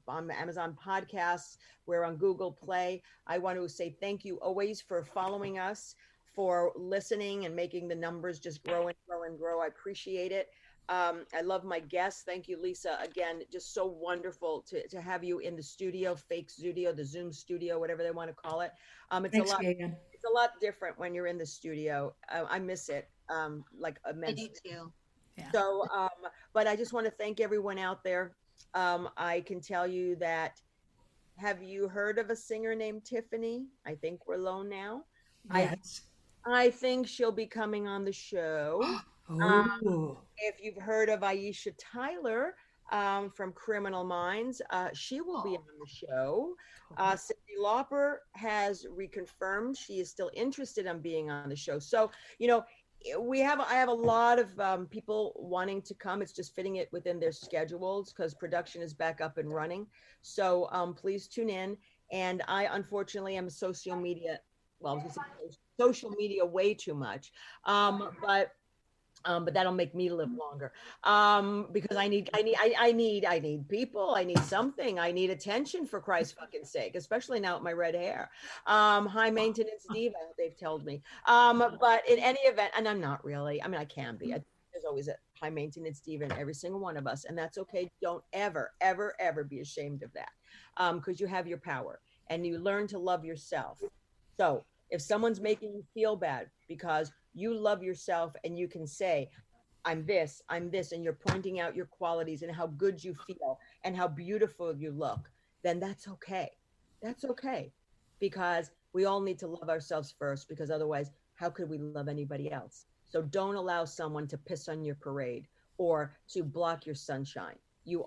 Podcasts. We're on Google Play. I want to say thank you always for following us, for listening and making the numbers just grow and grow and grow. I appreciate it. I love my guests. Thank you, Lisa. Again, just so wonderful to have you in the studio, fake studio, the Zoom studio, whatever they want to call it. Thanks, Gaye Ann. It's a lot different when you're in the studio. I miss it, like immensely. I do too. Yeah. So, but I just want to thank everyone out there. I can tell you that, have you heard of a singer named Tiffany? I think we're low now. Yes. I think she'll be coming on the show. Oh. If you've heard of Aisha Tyler from Criminal Minds, she will be on the show. Cyndi Lauper has reconfirmed she is still interested in being on the show. So, you know, I have a lot of people wanting to come. It's just fitting it within their schedules because production is back up and running. So please tune in. And I unfortunately am social media. Well, I was going to say social media way too much, but that'll make me live longer because I need people. I need something. I need attention, for Christ's fucking sake, especially now with my red hair. High maintenance diva, they've told me. But in any event, and I'm not really. I mean, I can be. There's always a high maintenance diva in every single one of us, and that's okay. Don't ever, ever, ever be ashamed of that, because you have your power and you learn to love yourself. So if someone's making you feel bad because you love yourself and you can say, I'm this, and you're pointing out your qualities and how good you feel and how beautiful you look, then that's okay. That's okay. Because we all need to love ourselves first, because otherwise, how could we love anybody else? So don't allow someone to piss on your parade or to block your sunshine. You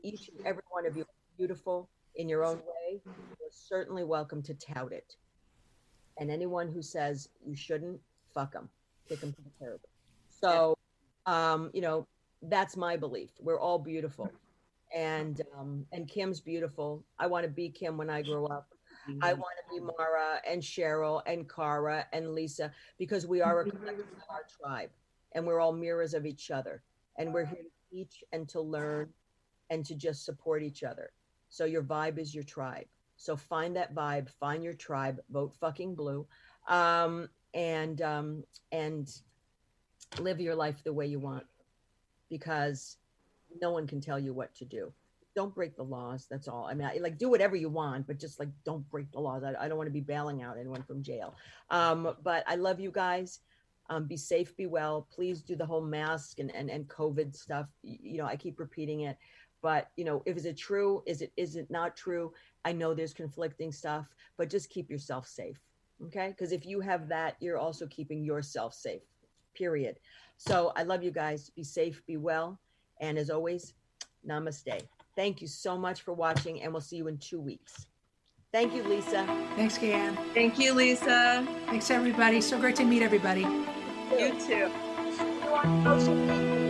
each and every one of you are beautiful in your own way. You're certainly welcome to tout it. And anyone who says you shouldn't, fuck them, kick them to the curb. So, you know, that's my belief. We're all beautiful, and Kim's beautiful. I want to be Kim when I grow up. I want to be Mara and Cheryl and Cara and Lisa, because we are a collective of our tribe, and we're all mirrors of each other, and we're here to teach and to learn and to just support each other. So your vibe is your tribe. So find that vibe, find your tribe, vote fucking blue, and live your life the way you want, because no one can tell you what to do. Don't break the laws. That's all. I mean, do whatever you want, but just don't break the laws. I don't want to be bailing out anyone from jail. But I love you guys. Be safe, be well. Please do the whole mask and COVID stuff. You know, I keep repeating it. But, you know, is it true? Is it not true? I know there's conflicting stuff, but just keep yourself safe, okay? Because if you have that, you're also keeping yourself safe, period. So I love you guys. Be safe, be well. And as always, namaste. Thank you so much for watching, and we'll see you in 2 weeks. Thank you, Lisa. Thanks, Gaye Ann. Thank you, Lisa. Thanks, everybody. So great to meet everybody. You too. See you on social media.